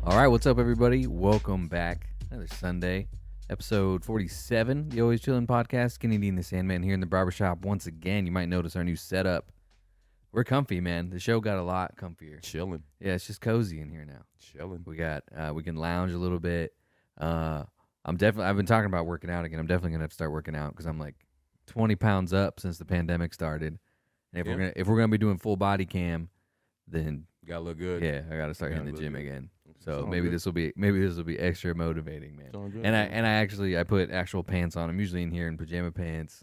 All right, what's up, everybody? Welcome back. Another Sunday, episode 47, the Always Chillin' podcast. Kenny Dean, the Sandman, here in the barbershop once again. You might notice our new setup. We're comfy, man. The show got a lot comfier. Chilling. Yeah, it's just cozy in here now. Chilling. We got, we can lounge a little bit. I've been talking about working out again. I'm definitely gonna have to start working out because I'm like 20 pounds up since the pandemic started. And if we're gonna be doing full body cam, then Gotta look good. yeah, I gotta start hitting the gym again. So Sound maybe good. this will be extra motivating, man. Sound good, I put actual pants on. I'm usually in here in pajama pants.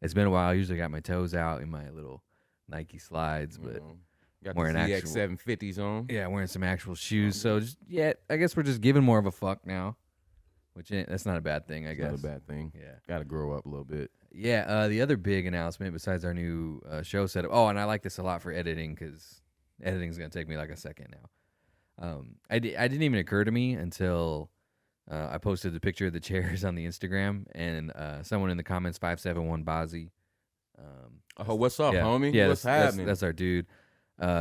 It's been a while. I usually got my toes out in my little Nike slides, but Got wearing the actual- ZX750s on. yeah, wearing some actual shoes. So I guess we're just giving more of a fuck now, that's not a bad thing. I guess Not a bad thing. Yeah. Gotta grow up a little bit. Yeah, the other big announcement besides our new show setup. Oh, and I like this a lot for editing because editing's gonna take me like a second now. I didn't even occur to me until I posted the picture of the chairs on the Instagram, and someone in the comments, 571 Bazzi. Oh, what's up, homie? Yeah, what's happening? that's our dude.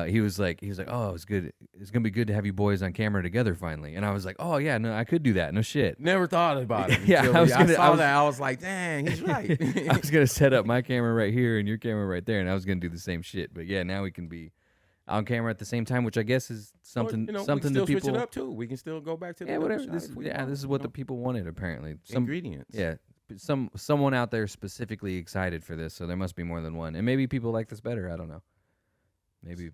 He was like, oh, it's good. It's gonna be good to have you boys on camera together finally. And I was like, oh yeah, no, I could do that. No shit. Never thought about it. Yeah, until I saw that. I was like, dang, he's right. I was gonna set up my camera right here and your camera right there, and I was gonna do the same shit. But yeah, now we can be on camera at the same time, which I guess is something we can something still that people. switch it up too. We can still go back to the Yeah, whatever. other side if we want, This is what the people wanted apparently. ingredients. Yeah, someone out there specifically excited for this, so there must be more than one. And maybe people like this better. I don't know.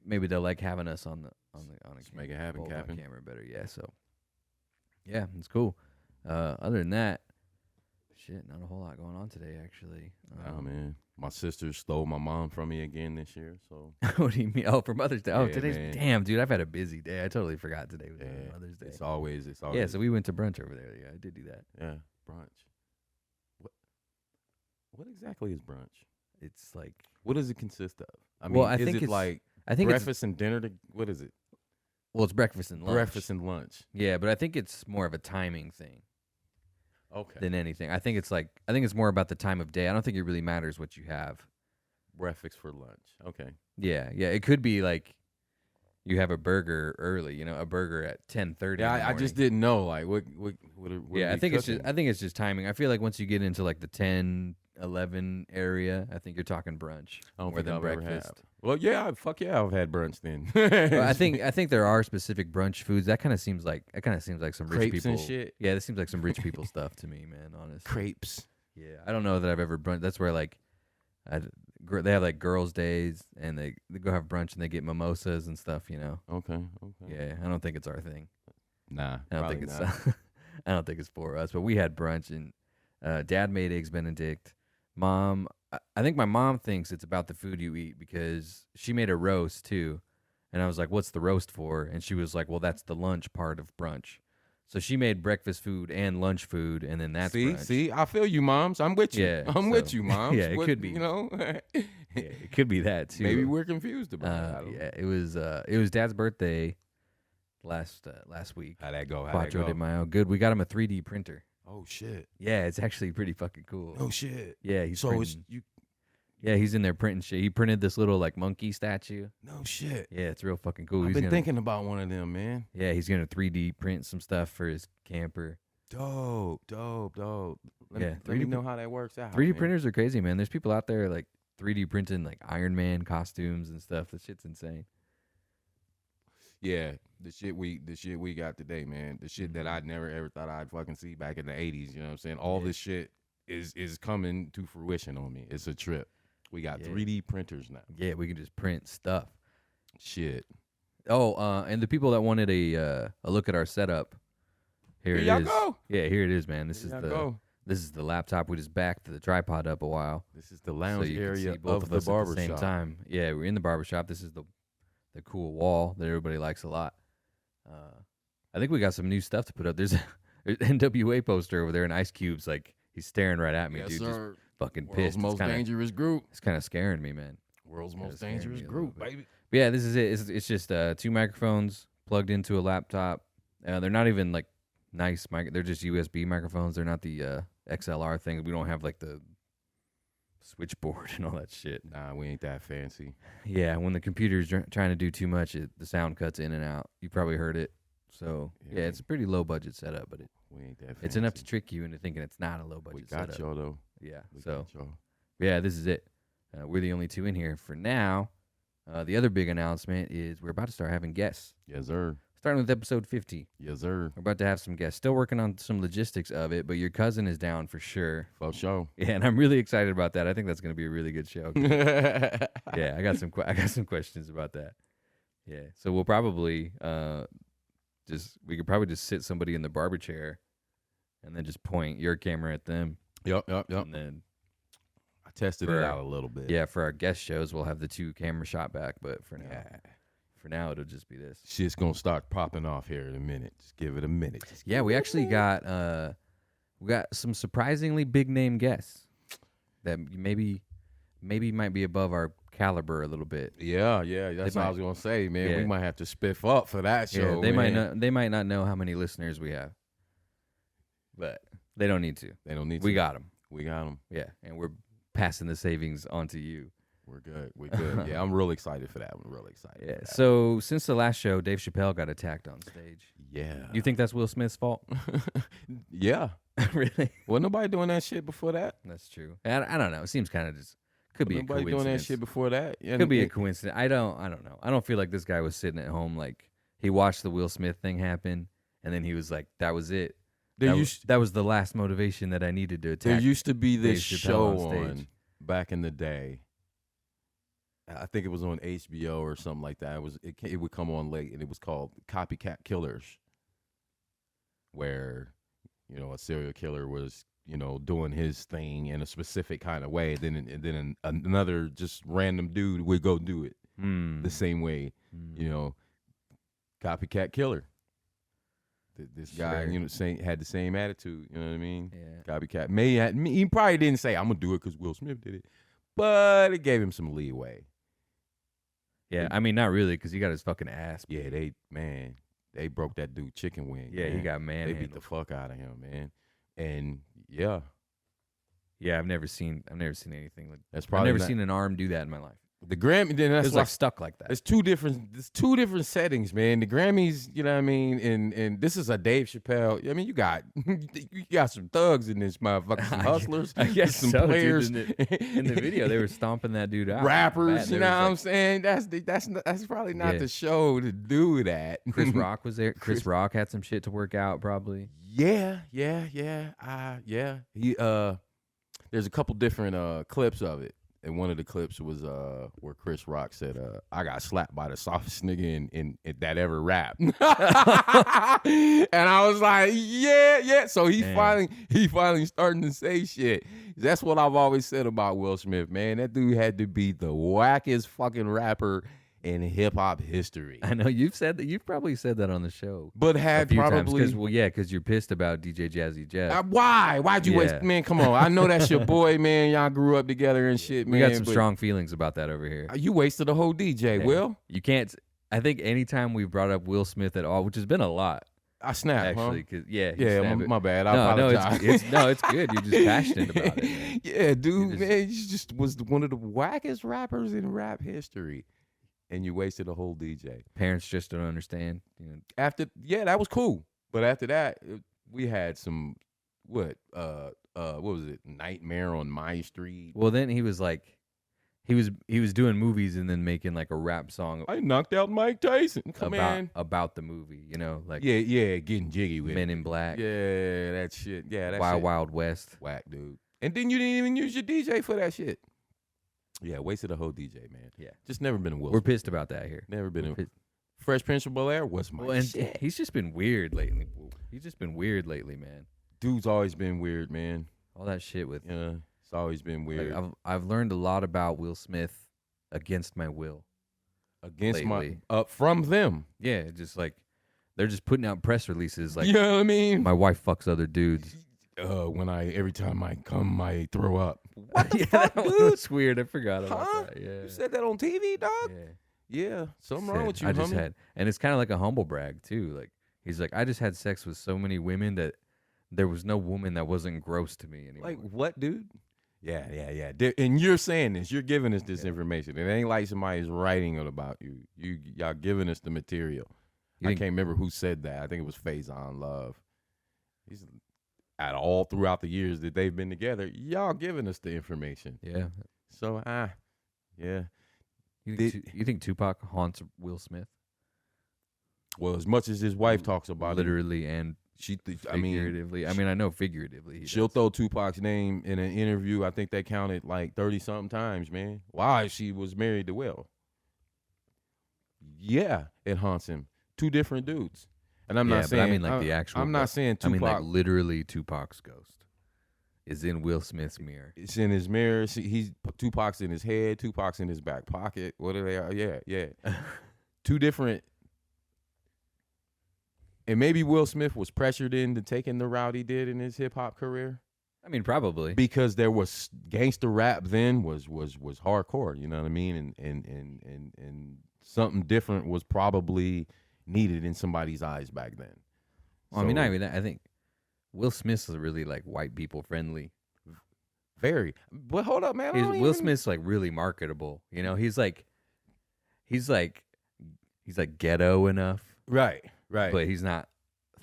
Maybe they'll like having us on a make it happen, on Captain. camera better. Yeah, so yeah, it's cool. Other than that, shit, not a whole lot going on today actually. Oh man, my sister stole my mom from me again this year. So What do you mean? Oh, for Mother's Day. Oh, Yeah, today's man. Damn, dude. I've had a busy day. I totally forgot today was yeah, Mother's Day. it's always. Yeah, so we went to brunch over there. Yeah, I did do that. Yeah, brunch. What exactly is brunch? It's like What does it consist of? I Well, mean, I is think it it's- like I think breakfast and dinner? What is it? it's breakfast and lunch. Breakfast and lunch. Yeah, but I think it's more of a timing thing Okay. than anything. I think it's more about the time of day. I don't think it really matters what you have. Breakfast for lunch. Okay. Yeah. It could be like you have a burger early, a burger at 10:30. Yeah, I just didn't know. Like, what Yeah, are I we think cooking? it's just timing. I feel like once you get into like the 10, 11 area, I think you're talking brunch I don't more think than I've ever had. breakfast. Well, yeah, I've had brunch then. Well, I think there are specific brunch foods. That kind of seems like some rich Crepes people and shit. Yeah, this seems like some rich people stuff to me, man. Honestly. Crepes. Yeah, I don't know that I've ever brunch. That's where like they have like girls' days, and they go have brunch and they get mimosas and stuff. Okay. Yeah, I don't think it's our thing. Nah, I don't probably think it's. not. I don't think it's for us. But we had brunch, and Dad made eggs Benedict. Mom, I think my mom thinks it's about the food you eat because she made a roast too, and I was like, "What's the roast for?" And she was like, "Well, that's the lunch part of brunch." So she made breakfast food and lunch food, and then that's brunch. See, I feel you, moms. I'm with you. Yeah, I'm with you, moms. yeah, it could be. Yeah, it could be that too. maybe we're confused about it. I don't know. Yeah, it was Dad's birthday last week. How'd that go? Quattro de Mayo. Good. We got him a 3D printer. Oh shit. Yeah, it's actually pretty fucking cool. Oh shit. Yeah, he's So it's printing- you. Yeah, he's in there printing shit. He printed this little like monkey statue. No shit. Yeah, it's real fucking cool. I've He's been gonna, thinking about one of them, man. Yeah, he's gonna 3D print some stuff for his camper. Dope. Let Yeah, me 3D know how that works out. 3D man. printers are crazy, man. There's people out there like 3D printing like Iron Man costumes and stuff. That shit's insane. Yeah, the shit we got today, man. The shit that I never ever thought I'd fucking see back in the 80s. You know what I'm saying? All this shit is coming to fruition on me. It's a trip. We got 3D printers now. Yeah, we can just print stuff. Shit. Oh, and the people that wanted a look at our setup, here it y'all is. go. Yeah, here it is, man. This Here is y'all go. this is the laptop. We just backed the tripod up a while. This is the So lounge you can area see both of the us at the barbershop. same time. Yeah, we're in the barbershop. This is the cool wall that everybody likes a lot. I think we got some new stuff to put up. There's an NWA poster over there, and Ice Cube's like he's staring right at me, Yes, dude. sir. Just fucking World's pissed. most dangerous group. It's kind of scaring me, man. World's Kinda most scared me dangerous a little group, bit. baby. But yeah, this is it. It's just 2 microphones plugged into a laptop. They're not even like nice they're just USB microphones. They're not the XLR things. We don't have like the switchboard and all that shit. Nah, we ain't that fancy. Yeah, when the computer's trying to do too much, the sound cuts in and out. You probably heard it. So yeah, it's a pretty low budget setup, but we ain't that fancy. it's enough to trick you into thinking it's not a low budget We got setup. y'all though. Yeah. We So got y'all. yeah, this is it. We're the only two in here for now. The other big announcement is we're about to start having guests. Yes, sir. Starting with episode 50. Yes, sir. We're about to have some guests. Still working on some logistics of it, but your cousin is down for sure. For sure. Yeah, and I'm really excited about that. I think that's going to be a really good show. Yeah, I got some questions about that. Yeah, so we'll probably we could probably just sit somebody in the barber chair, and then just point your camera at them. Yep. And then I tested it out a little bit. Yeah, for our guest shows, we'll have the 2 camera shot back, but for now, it'll just be this. Shit's gonna start popping off here in a minute. Just give it a minute. Yeah, we actually got some surprisingly big name guests that maybe might be above our caliber a little bit. Yeah. That's what I was gonna say, man. Yeah. We might have to spiff up for that show. Yeah, they might not know how many listeners we have, but they don't need to. They don't need to. We got them. We got them. Yeah, and we're passing the savings on to you. We're good. We're good. Yeah, I'm real excited for that. I'm real excited. Yeah. So since the last show, Dave Chappelle got attacked on stage. Yeah. You think that's Will Smith's fault? Yeah. Really? Wasn't nobody doing that shit before that? That's true. I don't know. It seems kind of just could be a Nobody coincidence. doing that shit before that? Yeah, Could be a coincidence. I don't know. I don't feel like this guy was sitting at home like he watched the Will Smith thing happen and then he was like, that was it. That was the last motivation that I needed to attack. There used to be this Dave Chappelle show on stage. on back in the day. I think it was on HBO or something like that. It would come on late, and it was called Copycat Killers, where a serial killer was doing his thing in a specific kind of way. Then another just random dude would go do it the same way. Copycat killer. This guy, had the same attitude. You know what I mean? Yeah. Copycat. He probably didn't say, I'm gonna do it because Will Smith did it, but it gave him some leeway. Yeah, I mean, not really, because he got his fucking ass beat. Yeah, they broke that dude chicken wing. Yeah, man. he got manhandled. They beat the fuck out of him, man. And yeah, I've never seen anything like. That's probably I've never seen an arm do that in my life. The Grammy. Then that's It's like stuck like that. It's two different settings, man. The Grammys, you know what I mean, and this is a Dave Chappelle. I mean, you got some thugs in this motherfucker, some hustlers, I guess some so, players. Dude, in the video, they were stomping that dude out. Rappers, you know what I'm saying? That's probably not the show to do that. Chris Rock was there. Chris Rock had some shit to work out, probably. Yeah. He there's a couple different clips of it. And one of the clips was where Chris Rock said, I got slapped by the softest nigga in that ever rap. And I was like, yeah. So he finally starting to say shit. That's what I've always said about Will Smith, man. That dude had to be the wackest fucking rapper in hip hop history. I know you've said that. You've probably said that on the show, but had probably because you're pissed about DJ Jazzy Jeff. Why'd you waste? Man, come on. I know that's your boy, man. Y'all grew up together and shit, man. We got some strong feelings about that over here. You wasted a whole DJ, Will. You can't. I think anytime we've brought up Will Smith at all, which has been a lot. I snapped, actually, cause my bad. I apologize. It's good. You're just passionate about it. Man. Yeah, dude, man, you just was one of the wackest rappers in rap history. And you wasted a whole DJ. Parents just don't understand. That was cool. But after that, we had some what was it? Nightmare on My Street. Well, then he was like, he was doing movies and then making like a rap song. I knocked out Mike Tyson. About the movie, like getting jiggy with Men in Black. Yeah, that shit. Yeah, that Wild shit. Wild West. Whack, dude. And then you didn't even use your DJ for that shit. Yeah, wasted a whole DJ, man. Yeah. Just never been a Will We're Smith, pissed about that here. Never been Fresh Prince of Bel-Air was my shit. He's just been weird lately. Man. Dude's always been weird, man. All that shit with. Yeah, it's always been weird. Like, I've learned a lot about Will Smith against my will. From them. Yeah, just like they're just putting out press releases like, you know what I mean? My wife fucks other dudes. Every time I come, I throw up. What the fuck, dude? It's weird. I forgot about that. Yeah. You said that on TV, dog? Yeah. Something wrong with you, and it's kind of like a humble brag, too. Like, he's like, I just had sex with so many women that there was no woman that wasn't gross to me anymore. Like, what, dude? Yeah. And you're saying this. You're giving us this information. It ain't like somebody's writing it about you. Y'all giving us the material. You I think- can't remember who said that. I think it was Faison Love. He's at all throughout the years that they've been together, y'all giving us the information. Yeah. So yeah. You think Tupac haunts Will Smith? Well, as much as his wife talks about literally and figuratively. I know figuratively. She'll throw Tupac's name in an interview. I think they counted like 30-something times, man. Why she was married to Will. Yeah, it haunts him. Two different dudes. And I'm not saying, but I mean like the actual. I'm not saying Tupac. I mean like literally Tupac's ghost is in Will Smith's mirror. It's in his mirror. He's Tupac's in his head. Tupac's in his back pocket. What are they? Yeah. Two different. And maybe Will Smith was pressured into taking the route he did in his hip hop career. I mean, probably because there was gangster rap then was hardcore. You know what I mean? And something different was probably needed in somebody's eyes back then. Well, I mean, not even that. I think Will Smith's really like white people friendly. Very. But hold up, man. Will Smith's like really marketable. You know, he's like ghetto enough. Right. But he's not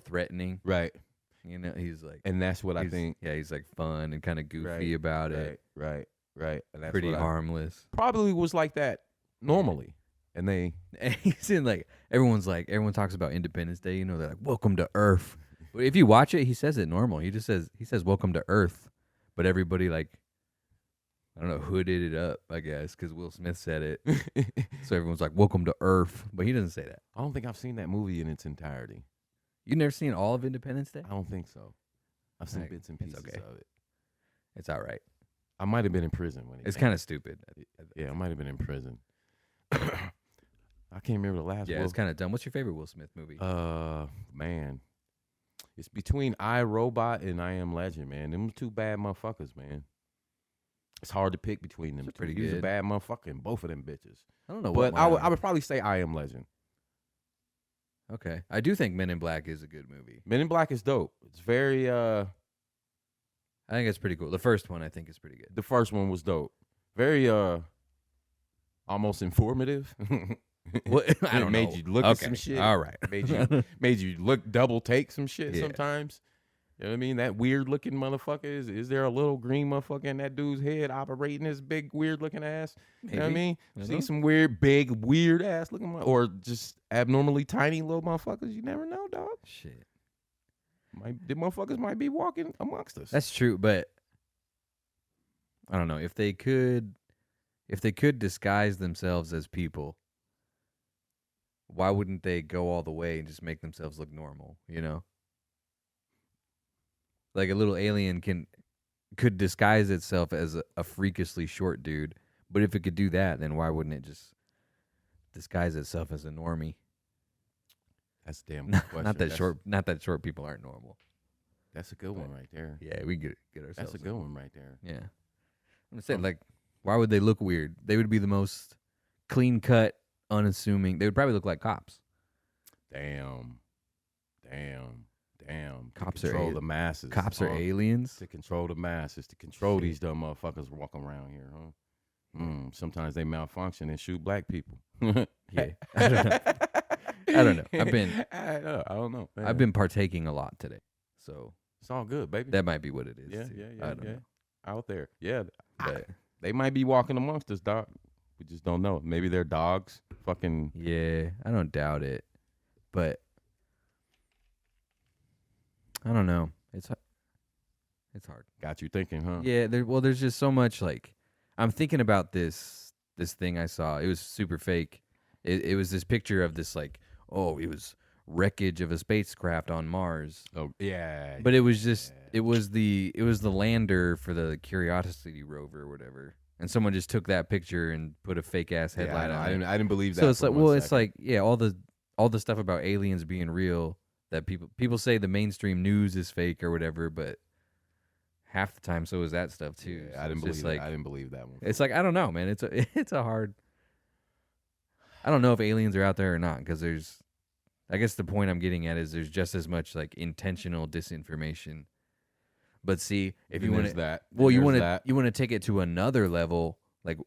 threatening. Right. You know, he's like, and that's what I think. Yeah, he's like fun and kind of goofy about it. Right. And that's pretty harmless. Probably was like that normally. And he's in like everyone talks about Independence Day. You know, they're like, "Welcome to Earth." But if you watch it, he says it normal. He says "Welcome to Earth," but everybody like, I don't know, hooded it up, I guess, because Will Smith said it. So everyone's like, "Welcome to Earth," but he doesn't say that. I don't think I've seen that movie in its entirety. You've never seen all of Independence Day? I don't think so. I've seen bits and pieces of it. It's all right. I might have been in prison when it's kind of stupid. Yeah, I might have been in prison. I can't remember the last one. Yeah, it's kind of dumb. What's your favorite Will Smith movie? Man. It's between I, Robot and I Am Legend, man. Them two bad motherfuckers, man. It's hard to pick between them. Pretty He's good. a bad motherfucker in both of them bitches. I don't know but I would probably say I Am Legend. Okay. I do think Men in Black is a good movie. Men in Black is dope. It's very I think it's pretty cool. The first one I think is pretty good. The first one was dope. Very almost informative. What? I don't made know. you look at some shit. All right. made you look double take some shit sometimes. You know what I mean? That weird looking motherfucker is there a little green motherfucker in that dude's head operating his big weird looking ass? Maybe. You know what I mean? I See some weird big weird ass looking or just abnormally tiny little motherfuckers. You never know, dog. Shit. The motherfuckers might be walking amongst us. That's true, but I don't know if they could disguise themselves as people. Why wouldn't they go all the way and just make themselves look normal? You know, like a little alien could disguise itself as a freakishly short dude. But if it could do that, then why wouldn't it just disguise itself as a normie? That's a damn good question. Not that short people aren't normal. That's a good one right there. Yeah, we get ourselves. That's a good one right there. Yeah, I'm saying like, why would they look weird? They would be the most clean cut, unassuming. They would probably look like cops. Damn. Cops to control are the masses. Cops are aliens. To control the masses. To control these dumb motherfuckers walking around here, huh? Sometimes they malfunction and shoot black people. Yeah, I don't know. I don't know. Man. I've been partaking a lot today, so it's all good, baby. That might be what it is. Yeah. I don't know. Out there, yeah. But they might be walking amongst us, dog. We just don't know. Maybe they're dogs. Fucking yeah. I don't doubt it, but I don't know. It's hard. Got you thinking, huh? Yeah. There's just so much. Like, I'm thinking about this thing I saw. It was super fake. It was this picture of this like, it was wreckage of a spacecraft on Mars. Oh yeah. But it was just it was the lander for the Curiosity rover or whatever. And someone just took that picture and put a fake ass headlight on it. I didn't believe that. So it's like, it's like, yeah, all the stuff about aliens being real that people say the mainstream news is fake or whatever, but half the time so is that stuff too. Yeah, so I didn't believe like, I didn't believe that one. It's like, I don't know, man. It's a hard. I don't know if aliens are out there or not, because I guess the point I'm getting at is there's just as much like intentional disinformation. But see, if you want that, you want to take it to another level, like,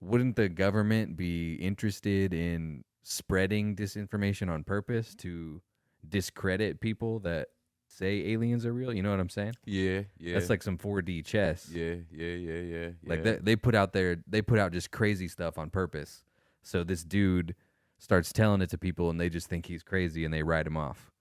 wouldn't the government be interested in spreading disinformation on purpose to discredit people that say aliens are real. You know what I'm saying? Yeah, yeah. That's like some 4D chess. Yeah. Like they put out just crazy stuff on purpose. So this dude starts telling it to people, and they just think he's crazy, and they write him off.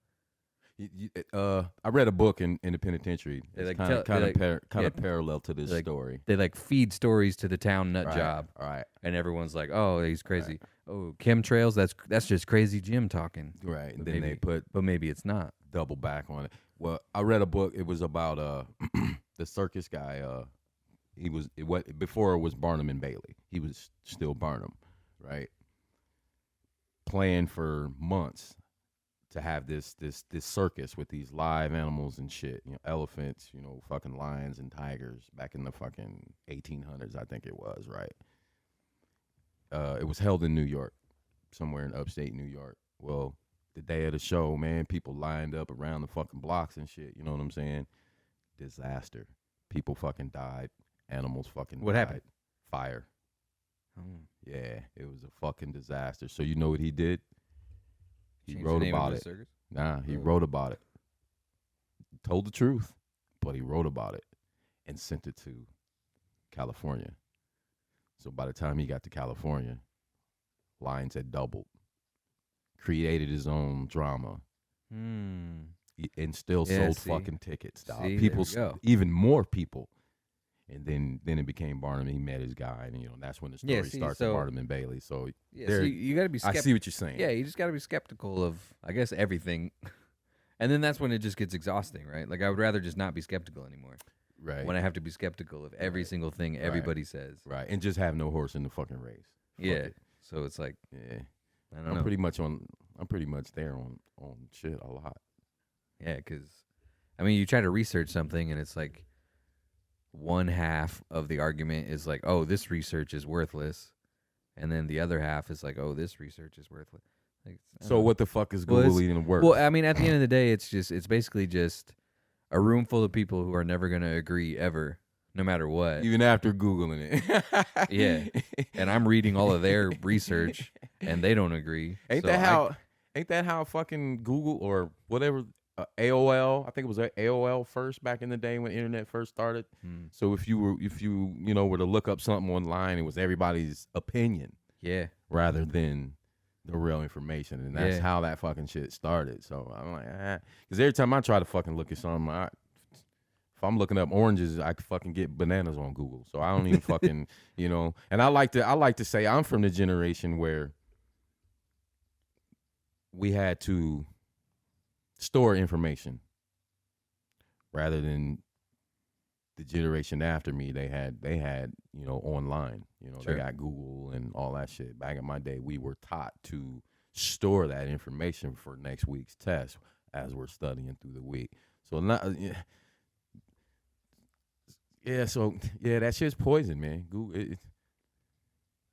I read a book in the penitentiary. It's kind of parallel to this story. They like feed stories to the town nut Right, job, right, and everyone's like, "Oh, he's crazy." Oh, chemtrails. That's just crazy Jim talking. right. And But then maybe- they put But maybe it's not. double back on it. Well, I read a book. It was about the circus guy. Before it was Barnum and Bailey. He was still Barnum, right? Planned for months to have this circus with these live animals and shit. You know, elephants. You know, fucking lions and tigers back in the fucking 1800s, I think it was, right? It was held in New York, somewhere in upstate New York. Well, the day of the show, man, people lined up around the fucking blocks and shit. You know what I'm saying? Disaster. People fucking died. Animals fucking What died. happened? Fire. Oh. Yeah, it was a fucking disaster. So you know what he did? He Change wrote the name of about the it. circus? Nah, he wrote about it. Told the truth, but he wrote about it and sent it to California. So by the time he got to California, lines had doubled. Created his own drama. And still sold fucking tickets, dog. See, People, there we go. even more people. And then it became Barnum. He met his guy, and that's when the story starts. so- with Barnum and Bailey. So Yeah, so you got to be I see what you're saying. Yeah, you just got to be skeptical of, I guess, everything. And then that's when it just gets exhausting, right? Like, I would rather just not be skeptical anymore. Right. When I have to be skeptical of every single thing everybody says. Right. And just have no horse in the fucking race. Fuck Yeah. it. So it's like, Yeah. I don't I'm know. pretty much there on shit a lot. Yeah, because, I mean, you try to research something, and it's like one half of the argument is like, oh, this research is worthless. And then the other half is like, oh, this research is worthless. Like, So what the fuck is Well, Google it's- even worth? Well, I mean, at the end of the day, it's basically just a room full of people who are never going to agree ever, no matter what. even after Googling it. Yeah. And I'm reading all of their research, and they don't agree. Ain't So that how fucking Google or whatever AOL? I think it was AOL first back in the day when internet first started. So if you were to look up something online, it was everybody's opinion Yeah. rather than the real information, and that's Yeah. how that fucking shit started. So I'm like, because every time I try to fucking look at something, if I'm looking up oranges, I could fucking get bananas on Google. So I don't even fucking, And I like to say I'm from the generation where we had to store information rather than the generation after me. They had online. Sure. They got Google and all that shit. Back in my day, we were taught to store that information for next week's test as we're studying through the week. So that shit's poison, man. Google.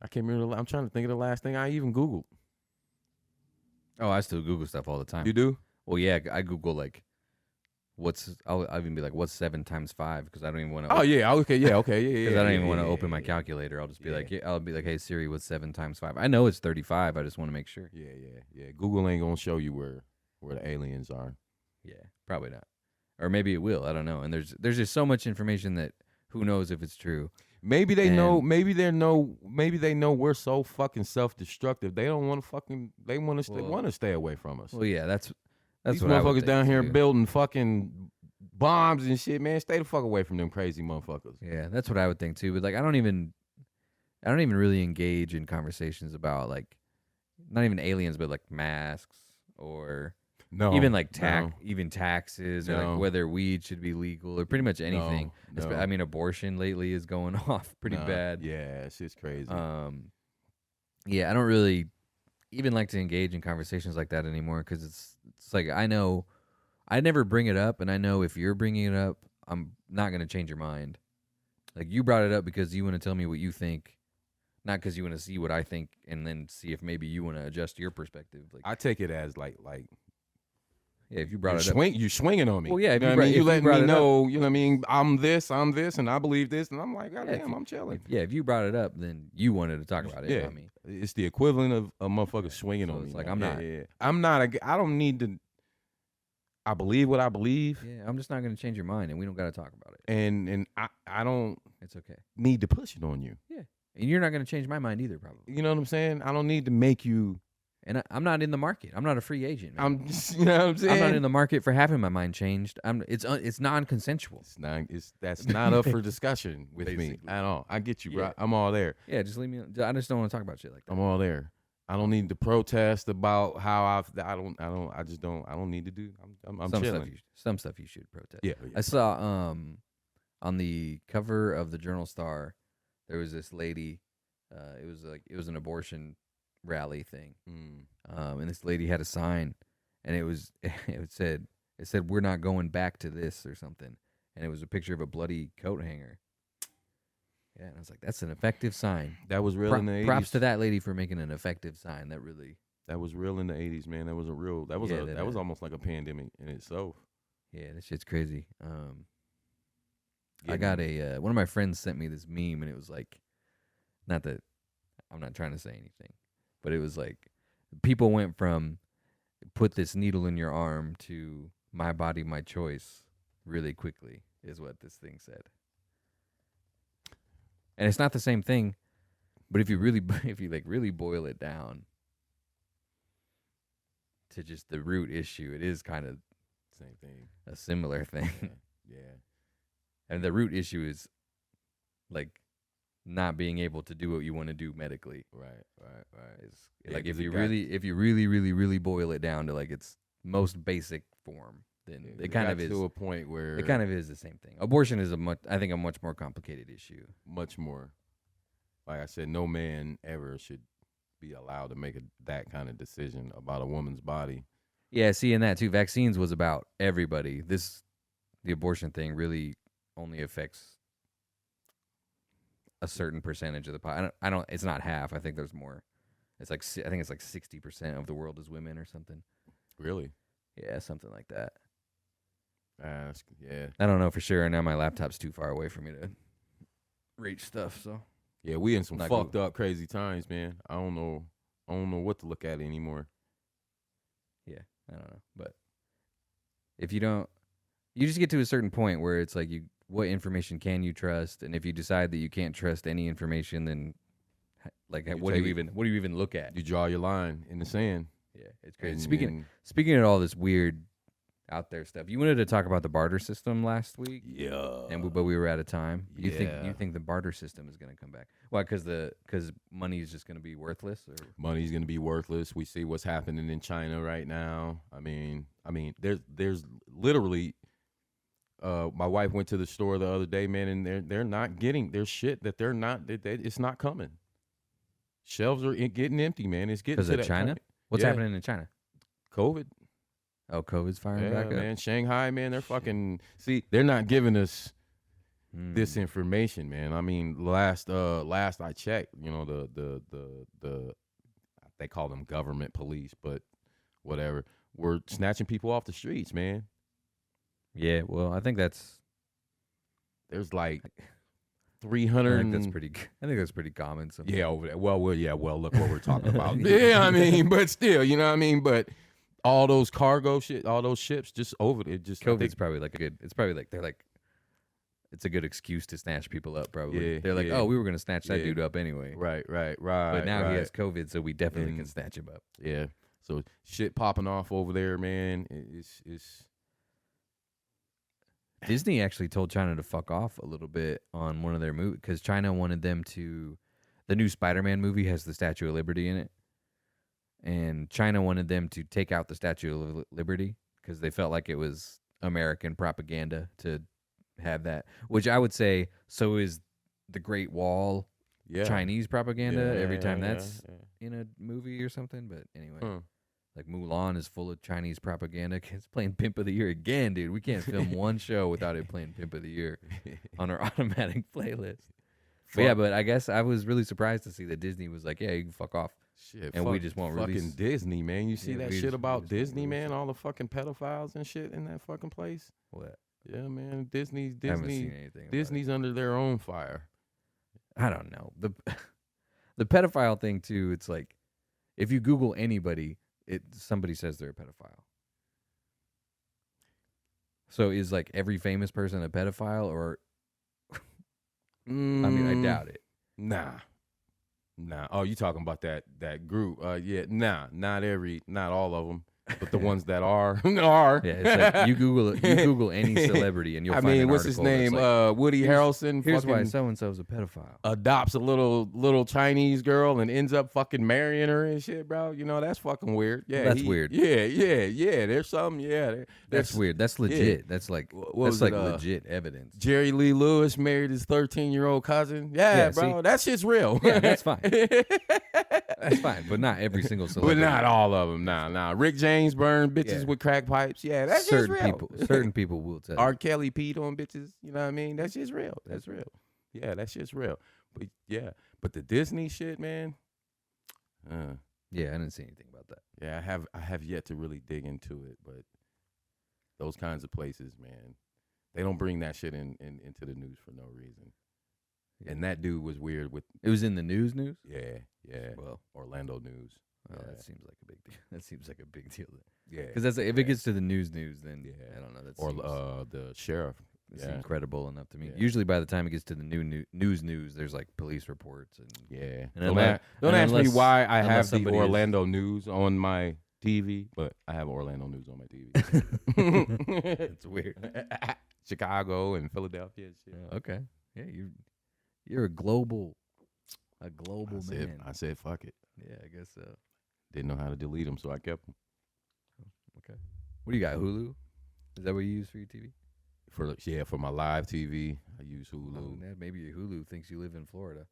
I can't remember. I'm trying to think of the last thing I even Googled. Oh, I still Google stuff all the time. You do? Well, yeah, I Google like, I'll even be like, what's 7 times 5? Because I don't even want to. Oh yeah, okay, yeah. Because I don't even want to open my yeah. calculator. I'll just be Yeah. I'll be like, hey Siri, what's 7 times 5? I know it's 35. I just want to make sure. Yeah. Google ain't gonna show you where the aliens are. Yeah, probably not. Or maybe it will. I don't know. And there's just so much information that who knows if it's true. Maybe they And- know. Maybe they know we're so fucking self-destructive. They don't want to fucking. They want to stay away from us. Well, yeah, that's These what I would motherfuckers think, down here too. building fucking bombs and shit, man. Stay the fuck away from them crazy motherfuckers. Yeah, that's what I would think too. But like, I don't even really engage in conversations about like, not even aliens, but like masks or No, even like no. even taxes or No. like whether weed should be legal or pretty much anything. No. I mean, abortion lately is going off pretty Nah, bad. Yeah, shit's crazy. Yeah, I don't really even like to engage in conversations like that anymore because it's like I know I never bring it up, and I know if you're bringing it up, I'm not going to change your mind. Like, you brought it up because you want to tell me what you think, not because you want to see what I think and then see if maybe you want to adjust your perspective. Like, I take it as like Yeah, if you brought it up. You swinging on me. Well, yeah, you if know you what I brought- mean? if You you letting brought me it up- know, you know what I mean? I'm this, and I believe this, and I'm like, God Yeah, damn, I'm chilling. If you brought it up, then you wanted to talk about it. Yeah. Not me. It's the equivalent of a motherfucker swinging So on it's me. like, man. I'm not. Yeah. I'm not. I don't need to. I believe what I believe, Yeah, I'm just not going to change your mind, and we don't got to talk about it. and I don't It's okay. need to push it on you. Yeah, and you're not going to change my mind either, probably. You know what I'm saying? I don't need to make you. And I'm not in the market. I'm not a free agent. Man. I'm just, you know what I'm saying? I'm not in the market for having my mind changed. It's non-consensual. That's not up for discussion with me Basically. at all. I get you, Yeah. bro. I'm all there. Yeah, just leave me. I just don't want to talk about shit like that. I'm all there. I don't need to protest about how I don't need to do. I'm chilling. Some stuff you should protest. Yeah. I saw on the cover of the Journal Star, there was this lady. It was an abortion rally thing. And this lady had a sign, and it said we're not going back to this or something, and it was a picture of a bloody coat hanger. Yeah, and I was like, that's an effective sign. That was real in the 80s. Props to that lady for making an effective sign. That was real in the 80s, man. That was a real. That was almost like a pandemic in itself. Yeah, that shit's crazy. I got one of my friends sent me this meme, and it was like, not that I'm not trying to say anything, but it was like people went from put this needle in your arm to my body, my choice really quickly is what this thing said. And it's not the same thing, but if you really boil it down to just the root issue, it is kind of same thing, a similar thing. Yeah. And the root issue is like not being able to do what you want to do medically. Right. It's like if you really boil it down to like its most basic form, then it kind of is to a point where it kind of is the same thing. Abortion is a much more complicated issue. Much more. Like I said, no man ever should be allowed to make that kind of decision about a woman's body. Yeah, seeing that too. Vaccines was about everybody. The abortion thing really only affects a certain percentage of the I don't. It's not half. I think there's more. I think it's like 60% of the world is women or something. Really? Yeah, something like that. Yeah. I don't know for sure. Now my laptop's too far away for me to reach stuff. So yeah, we in some Not fucked cool. up crazy times, man. I don't know what to look at anymore. yeah, I don't know. But if you don't, you just get to a certain point where it's like what information can you trust, and if you decide that you can't trust any information, then like what do you even look at? You draw your line in the sand. Yeah, it's crazy. Speaking of all this weird out there stuff, you wanted to talk about the barter system last week. Yeah, but we were out of time. You Yeah. think the barter system is going to come back? Why? Because money is just going to be worthless, or money's gonna be worthless. We see what's happening in China right now. I mean, there's literally. My wife went to the store the other day, man, and they're not getting their shit that they're not. It's not coming. Shelves are getting empty, man. It's getting because to of that China. point. What's Yeah. happening in China? COVID. Oh, COVID's firing Yeah, back up. man. Shanghai, man. They're fucking. See, they're not giving us this information, man. I mean, last I checked, you know, the they call them government police, but whatever. We're snatching people off the streets, man. Yeah, well, I think that's. There's like I 300. think that's pretty. I think that's pretty common. Sometimes. Yeah, over there. Well, look what we're talking about. Yeah, I mean, but still, you know what I mean? But all those cargo shit, all those ships just over there. Just COVID's probably like a good. It's probably like they're like. It's a good excuse to snatch people up. Probably. Yeah, They're like, yeah. oh, we were gonna snatch that Yeah. dude up anyway. Right. But now he right. has COVID, so we definitely And- can snatch him up. Yeah. So shit popping off over there, man. It's Disney actually told China to fuck off a little bit on one of their movies because China wanted them to. The new Spider-Man movie has the Statue of Liberty in it, and China wanted them to take out the Statue of Liberty because they felt like it was American propaganda to have that. Which I would say, so is the Great Wall yeah. Chinese propaganda every time yeah, that's yeah. in a movie or something. But anyway. Huh. Like Mulan is full of Chinese propaganda. It's playing Pimp of the Year again, dude. We can't film one show without it playing Pimp of the Year on our automatic playlist. But yeah, but I guess I was really surprised to see that Disney was like, yeah, you can fuck off. Shit, and we just won't fucking release. Disney, man. You see Yeah, that we shit just about won't Disney, release man? it. All the fucking pedophiles and shit in that fucking place. What? Yeah, man. Disney's I haven't seen anything. Disney's under their own fire. I don't know the pedophile thing too. It's like if you Google anybody, somebody says they're a pedophile. So is like every famous person a pedophile, or I mean, I doubt it. Nah. Oh, you talking about that group? Yeah. Nah. Not all of them, but the ones that are are. Yeah, it's like you Google any celebrity and you'll find an what's his article that's name? like, Woody Harrelson. Here's why fucking so and so's a pedophile. adopts a little Chinese girl and ends up fucking marrying her and shit, bro. You know, that's fucking weird. Yeah, That's weird. Yeah. There's some. Yeah, That's weird. That's legit. Yeah. That's like What that's was like it, legit evidence. Jerry Lee Lewis married his 13-year-old cousin. Yeah, bro, see? that shit's real. Yeah, that's fine. That's fine, but not every single But celebrity. not all of them. Nah. Rick James burned bitches Yeah. with crack pipes. Yeah, that's certain just real. people. Certain people will tell. R. You. Kelly peed on bitches. You know what I mean? That's just real. That's real. Yeah, that's just real. But yeah, but the Disney shit, man. Yeah, I didn't see anything about that. Yeah, I have yet to really dig into it, but those kinds of places, man, they don't bring that shit into the news for no reason. Yeah. And that dude was weird with. It was in the news. Yeah. Well, Orlando news. that seems like a big deal. That seems like a big deal. Yeah, Because that's if it gets to the news, then Yeah. I don't know. That or seems, the sheriff. seems credible enough to me. Yeah. Usually, by the time it gets to the news, there's like police reports and Yeah. And Don't ask me unless- why I have unless the somebody is- Orlando news on my TV, but I have Orlando news on my TV. it's weird. Chicago and Philadelphia and shit. Okay, yeah, you're a global man. I said fuck it. Yeah, I guess so. Didn't know how to delete them, so I kept them. Okay, what do you got? Hulu? Is that what you use for your TV? For my live TV, I use Hulu. Oh, maybe your Hulu thinks you live in Florida.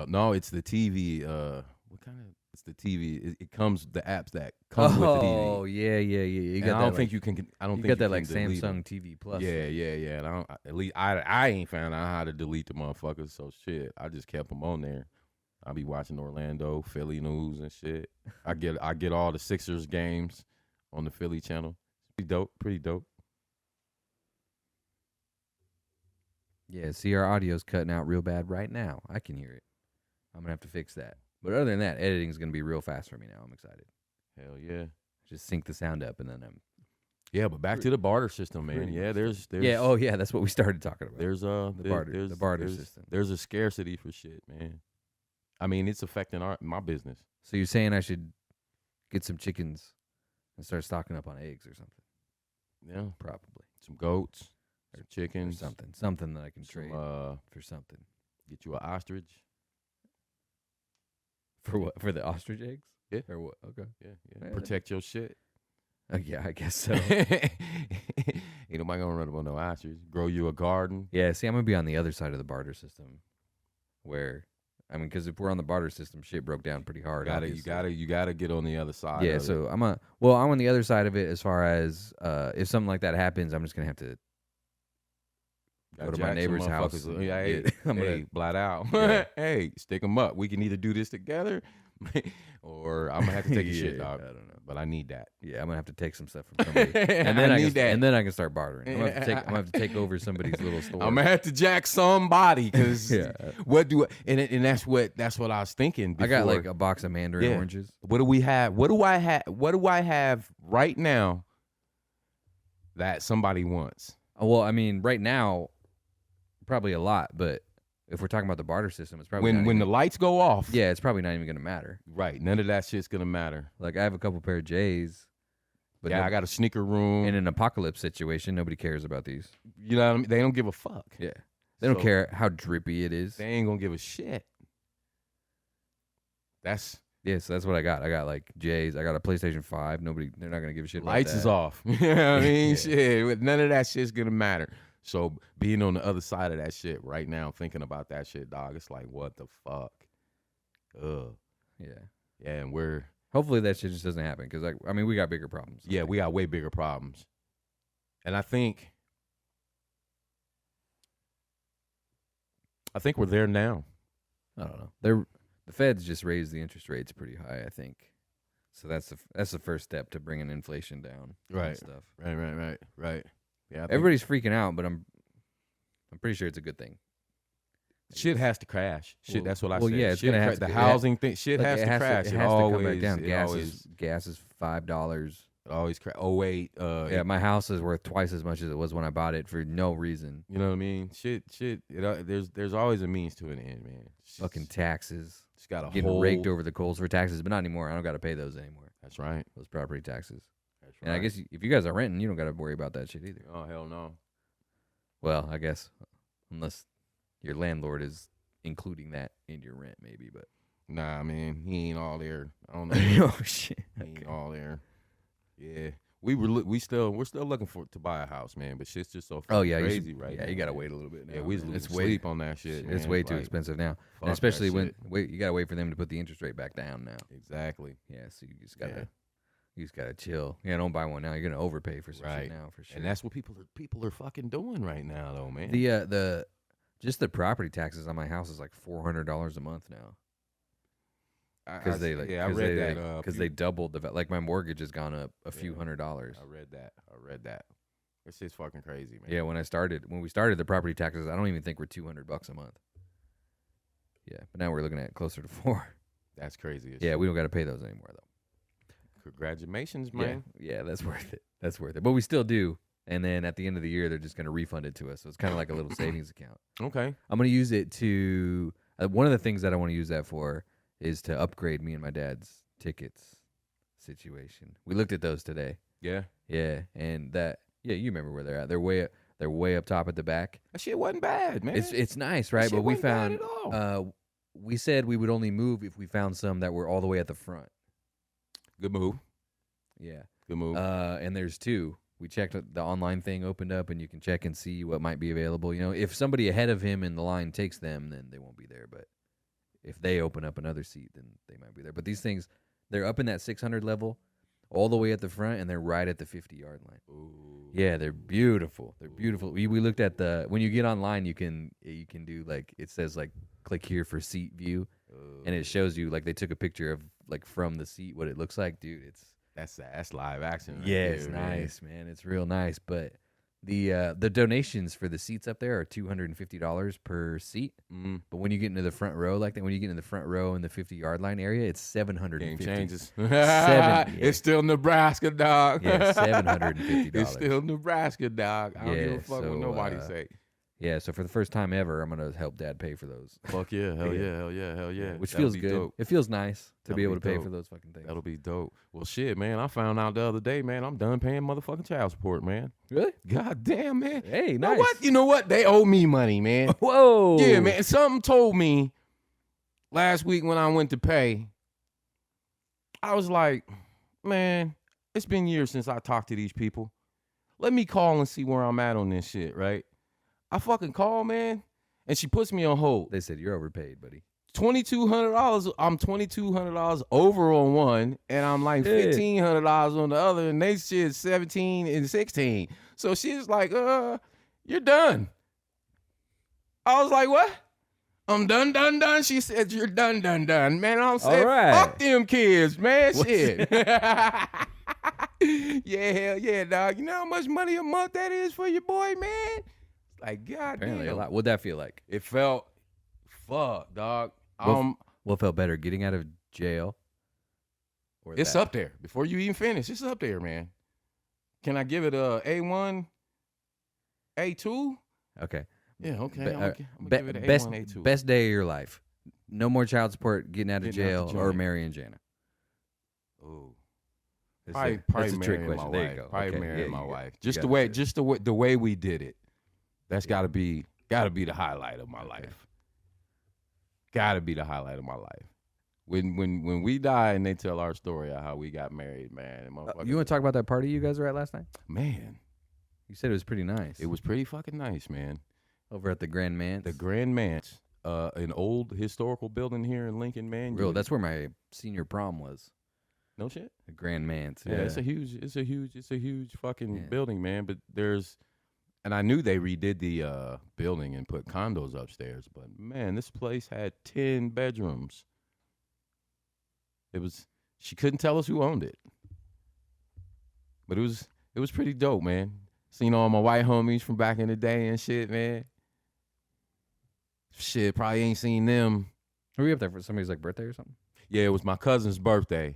No, it's the TV. What kind of? It's the TV. It comes the apps that come with the TV. Oh yeah. You And got I that, don't think you can. I don't you think got that can like delete 'em. Samsung TV Plus. Yeah. And at least I ain't found out how to delete the motherfuckers. So shit, I just kept them on there. I be watching Orlando, Philly news and shit. I get all the Sixers games on the Philly channel. Pretty dope. Yeah, see, our audio's cutting out real bad right now. I can hear it. I'm gonna have to fix that. But other than that, editing's gonna be real fast for me now. I'm excited. Hell yeah. Just sync the sound up, and then I'm. Yeah, but back to the barter system, man. Pretty Yeah, much. there's Yeah. Oh yeah, that's what we started talking about. there's the barter system. There's a scarcity for shit, man. I mean, it's affecting my business. So you're saying I should get some chickens and start stocking up on eggs or something? Yeah, Probably. some goats, Or- some chickens, Or something that I can some, trade for something. get you an ostrich. For what? For the ostrich eggs? Yeah. Or what? Okay. Yeah. Yeah, Protect your shit. Yeah, I guess so. Ain't nobody gonna run up on no ostrich. Grow you a garden. Yeah, see, I'm gonna be on the other side of the barter system, where, I mean, because if we're on the barter system, shit broke down pretty hard. You obviously. gotta get on the other side. Yeah, of so it. I'm on the other side of it as far as if something like that happens, I'm just gonna have to go to my Jack some neighbor's house. motherfuckers. and Yeah, hey, get- I'm gonna- hey, blot out. Yeah. Hey, stick them up. We can either do this together, or I'm gonna have to take a shit, Yeah, dog. I don't know. But I need that. Yeah, I'm gonna have to take some stuff from somebody, and then I I need can, that. and then I can start bartering. I'm gonna have to take over somebody's little store. I'm gonna have to jack somebody because Yeah. what do and that's what I was thinking. I got before. like a box of mandarin Yeah. oranges. What do we have? What do I have right now that somebody wants? Well, I mean, right now, probably a lot, but if we're talking about the barter system, it's probably not When the even, lights go off. yeah, it's probably not even gonna matter. Right. None of that shit's gonna matter. Like I have a couple pair of J's, but I got a sneaker room. in an apocalypse situation, nobody cares about these. You know what I mean? They don't give a fuck. Yeah, they don't So, care how drippy it is. They ain't gonna give a shit. That's Yeah, so that's what I got. I got like J's. I got a PlayStation 5. They're not gonna give a shit. About lights that. is off. You know what I mean? Yeah. Shit. None of that shit's gonna matter. So being on the other side of that shit right now, thinking about that shit, dog, it's like, what the fuck? Ugh. Yeah. Yeah, and we're Hopefully that shit just doesn't happen because I mean we got bigger problems. yeah, we got way bigger problems. And I think we're there now. I don't know. The Feds just raised the interest rates pretty high, I think. So that's the first step to bringing inflation down. Right. And stuff. Right. Yeah. Everybody's freaking out, but I'm pretty sure it's a good thing. Shit has to crash. Shit, that's what I said. Well, yeah, it's shit gonna have to. The housing thing. Shit has to crash. It It has to always come back down. It Gas is $5. always crash. Oh wait. Yeah, my house is worth twice as much as it was when I bought it for no reason. You know what I mean? Shit. There's always a means to an end, man. Fucking taxes. It's got a Getting raked over the coals for taxes, but not anymore. I don't got to pay those anymore. That's right. Those property taxes. That's right. And I guess if you guys are renting, you don't got to worry about that shit either. Oh hell no. Well, I guess unless your landlord is including that in your rent, maybe. But nah, I mean he ain't all there. I don't know. Oh shit. He ain't all there. Yeah. We're still looking to buy a house, man. But shit's just so crazy right now. Yeah, you gotta wait a little bit now. Yeah, we sleep on that shit. It's man. way too expensive now, and especially when you gotta wait for them to put the interest rate back down now. Exactly. Yeah, so you just gotta chill. Yeah, don't buy one now. You're gonna overpay for some shit now for sure. And that's what people are fucking doing right now, though, man. The just the property taxes on my house is like $400 a month now. Because they doubled like my mortgage has gone up a few $100. I read that. This shit's fucking crazy, man. Yeah, when we started the property taxes, I don't even think we're $200 a month. Yeah, but now we're looking at closer to $400. That's crazy. Yeah, we don't got to pay those anymore though. Congratulations, man. Yeah, that's worth it. But we still do. And then at the end of the year, they're just going to refund it to us. So it's kind of like a little savings account. Okay. I'm going to use it to one of the things that I want to use that for is to upgrade me and my dad's tickets situation. We looked at those today. Yeah. Yeah, and you remember where they're at. They're way up top at the back. That shit wasn't bad, man. It's nice, right? But we found we said we would only move if we found some that were all the way at the front. Good move. Yeah. Good move. And there's two. We checked the online thing opened up, and you can check and see what might be available. You know, if somebody ahead of him in the line takes them, then they won't be there. But if they open up another seat, then they might be there. But these things, they're up in that 600 level, all the way at the front, and they're right at the 50-yard line. Ooh. Yeah, they're beautiful. They're beautiful. We looked at when you get online, you can do like it says like click here for seat view, and it shows you like they took a picture of like from the seat what it looks like, dude. That's live action. Right yeah, there, it's nice, man. It's real nice. But the donations for the seats up there are $250 per seat. Mm. But when you get into the front row like that, when you get in the front row in the 50-yard line area, it's $750. Game changes. It's still Nebraska, dog. Yeah, $750. It's still Nebraska, dog. I don't give a fuck what nobody say. Yeah, so for the first time ever, I'm gonna help Dad pay for those. Fuck yeah, hell yeah. Which feels good. Dope. It feels nice to be able to pay for those fucking things. That'll be dope. Well, shit, man. I found out the other day, man. I'm done paying motherfucking child support, man. Really? God damn, man. Hey, nice. You know what? They owe me money, man. Whoa. Yeah, man. Something told me last week when I went to pay. I was like, man, it's been years since I talked to these people. Let me call and see where I'm at on this shit, right? I fucking call, man, and she puts me on hold. They said you're overpaid, buddy. $2,200. I'm $2,200 over on one, and I'm like $1,500 on the other, and they shit 17 and 16. So she's like, you're done. I was like, what? I'm done. She said, you're done. Man, I'm saying, fuck them kids, man. Shit. Yeah, hell yeah, dog. You know how much money a month that is for your boy, man? Like, goddamn. A lot. What'd that feel like? It felt, fuck, dog. What felt better, getting out of jail? Or it's up there. Before you even finish, it's up there, man. Can I give it a A1, A2? Okay. Yeah, okay. I'm gonna give it an A1, A2. Best day of your life. No more child support, getting out of jail, or marrying Jana. Ooh. Probably marrying my wife. There you go. Probably marrying my wife. Just the way we did it. That's gotta be the highlight of my life. Gotta be the highlight of my life. When we die and they tell our story of how we got married, man. You want to talk about that party you guys were at last night? Man, you said it was pretty nice. It was pretty fucking nice, man. Over at the Grand Manse. The Grand Manse, an old historical building here in Lincoln, man. Real. That's where my senior prom was. No shit. The Grand Manse. Yeah, it's a huge fucking building, man. But and I knew they redid the building and put condos upstairs, but man, this place had 10 bedrooms. She couldn't tell us who owned it, but it was pretty dope, man. Seen all my white homies from back in the day and shit, man. Shit, probably ain't seen them. Were you up there for somebody's like birthday or something? Yeah, it was my cousin's birthday,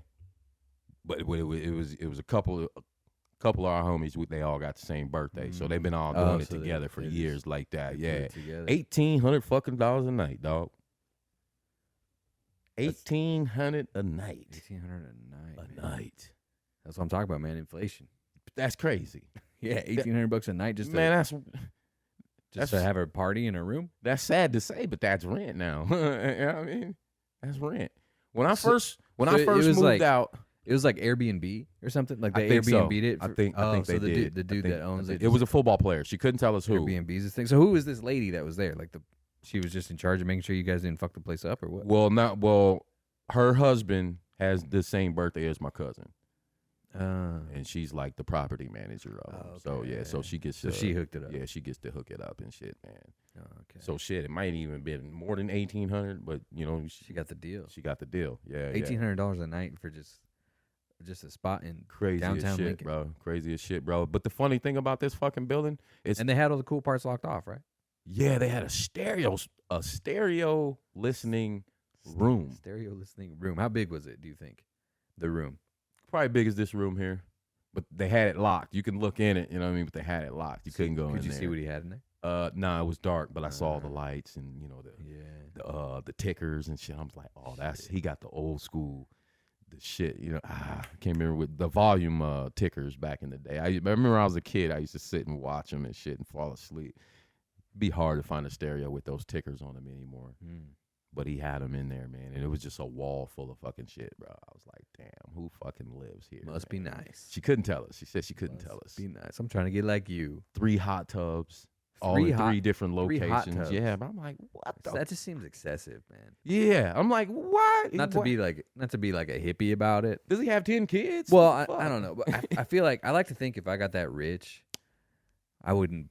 but it was a couple of our homies. They all got the same birthday, so they've been all doing it together for years like that. Yeah, $1,800 fucking dollars a night, dog. $1,800 a night. $1,800 a night. A night. That's what I'm talking about, man. Inflation. That's crazy. Yeah, $1,800 a night just to have a party in a room. That's sad to say, but that's rent now. You know what I mean? That's rent. When I first moved out, it was like Airbnb or something. Like they Airbnb'd it. I think they did. The dude that owns it. It was a football player. She couldn't tell us who. Airbnb's this thing. So who was this lady that was there? Like she was just in charge of making sure you guys didn't fuck the place up or what? Well, her husband has the same birthday as my cousin. And she's like the property manager of them. Okay. So she gets she hooked it up. Yeah, she gets to hook it up and shit, man. Oh, okay. So shit, it might even been more than $1,800, but you know she got the deal. She got the deal. Yeah, $1,800 a night for just a spot in crazy downtown as shit, Lincoln, bro. Crazy as shit, bro. But the funny thing about this fucking building is, and they had all the cool parts locked off, right? Yeah, they had a stereo listening room. Stereo listening room. How big was it? Do you think the room? Probably big as this room here, but they had it locked. You can look in it, you know what I mean? But they had it locked. You couldn't go in there. Could you see what he had in there? Nah, it was dark, but I saw the lights and the tickers and shit. I was like, oh, he got the old school, the shit. You know, I can't remember with the volume tickers back in the day. I remember when I was a kid, I used to sit and watch them and shit and fall asleep. Be hard to find a stereo with those tickers on them anymore. But he had them in there, man, and it was just a wall full of fucking shit, bro. I was like, damn, who fucking lives here? Must be nice. She couldn't tell us. She said she couldn't tell us. Be nice. I'm trying to get like you. 3 hot tubs, all in 3 different locations. Yeah, but I'm like, what the? That just seems excessive, man. Yeah, I'm like, what? Not to be like a hippie about it. Does he have 10 kids? Well, I don't know, but I feel like I like to think if I got that rich, I wouldn't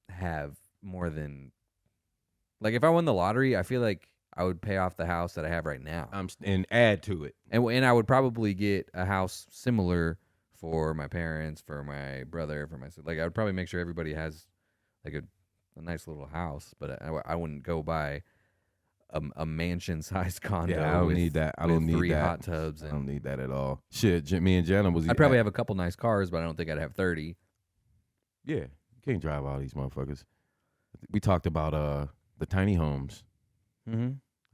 have more than like if I won the lottery. I feel like I would pay off the house that I have right now and add to it. And I would probably get a house similar for my parents, for my brother, for my sister. Like I would probably make sure everybody has like a nice little house, but I wouldn't go buy a mansion-sized condo. Yeah, I don't need that. I don't need 3 that. hot tubs. I don't need that at all. Shit, me and Jenna was. I'd probably have a couple nice cars, but I don't think I'd have 30. Yeah, you can't drive all these motherfuckers. We talked about the tiny homes. Mm-hmm.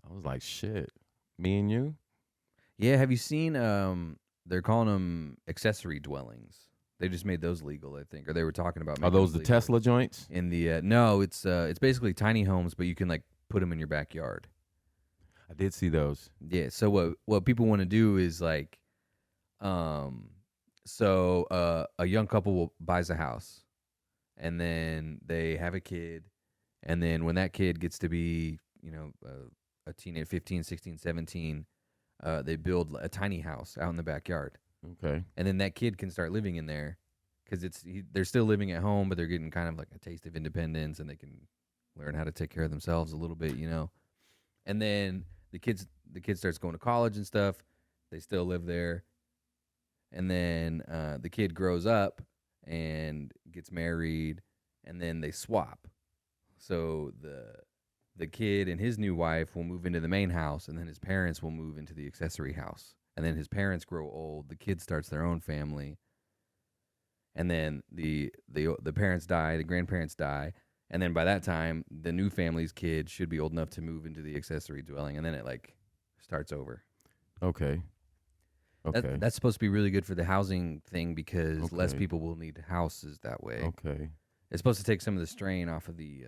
I was like, shit, me and you? Yeah, have you seen, they're calling them accessory dwellings. They just made those legal, I think, or they were talking about. Are those the Tesla joints? In the, no, it's basically tiny homes, but you can like put them in your backyard. I did see those. Yeah, so what people want to do is like, a young couple buys a house, and then they have a kid, and then when that kid gets to be, a teenage, 15, 16, 17, they build a tiny house out in the backyard. Okay. And then that kid can start living in there because they're still living at home, but they're getting kind of like a taste of independence, and they can learn how to take care of themselves a little bit, And then the kid starts going to college and stuff. They still live there. And then the kid grows up and gets married, and then they swap. So the kid and his new wife will move into the main house, and then his parents will move into the accessory house. And then his parents grow old. The kid starts their own family. And then the parents die, the grandparents die. And then by that time, the new family's kid should be old enough to move into the accessory dwelling. And then it like starts over. Okay. That's supposed to be really good for the housing thing because less people will need houses that way. Okay. It's supposed to take some of the strain off of the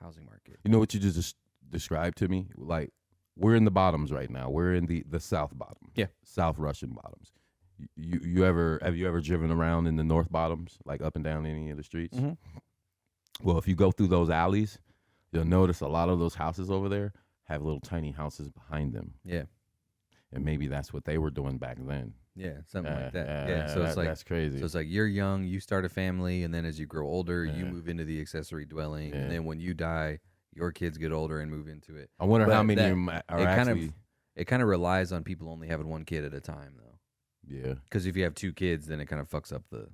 housing market. You know what you just described to me? Like, we're in the bottoms right now. We're in the South bottom. Yeah. South Russian bottoms. Have you ever driven around in the North bottoms, like up and down any of the streets? Mm-hmm. Well, if you go through those alleys, you'll notice a lot of those houses over there have little tiny houses behind them. Yeah. And maybe that's what they were doing back then. Yeah, something like that. Yeah, so it's like that's crazy. So it's like you're young, you start a family, and then as you grow older, you move into the accessory dwelling, and then when you die, your kids get older and move into it. I wonder how many are actually. It kind of relies on people only having one kid at a time, though. Yeah. Because if you have 2 kids, then it kind of fucks up the.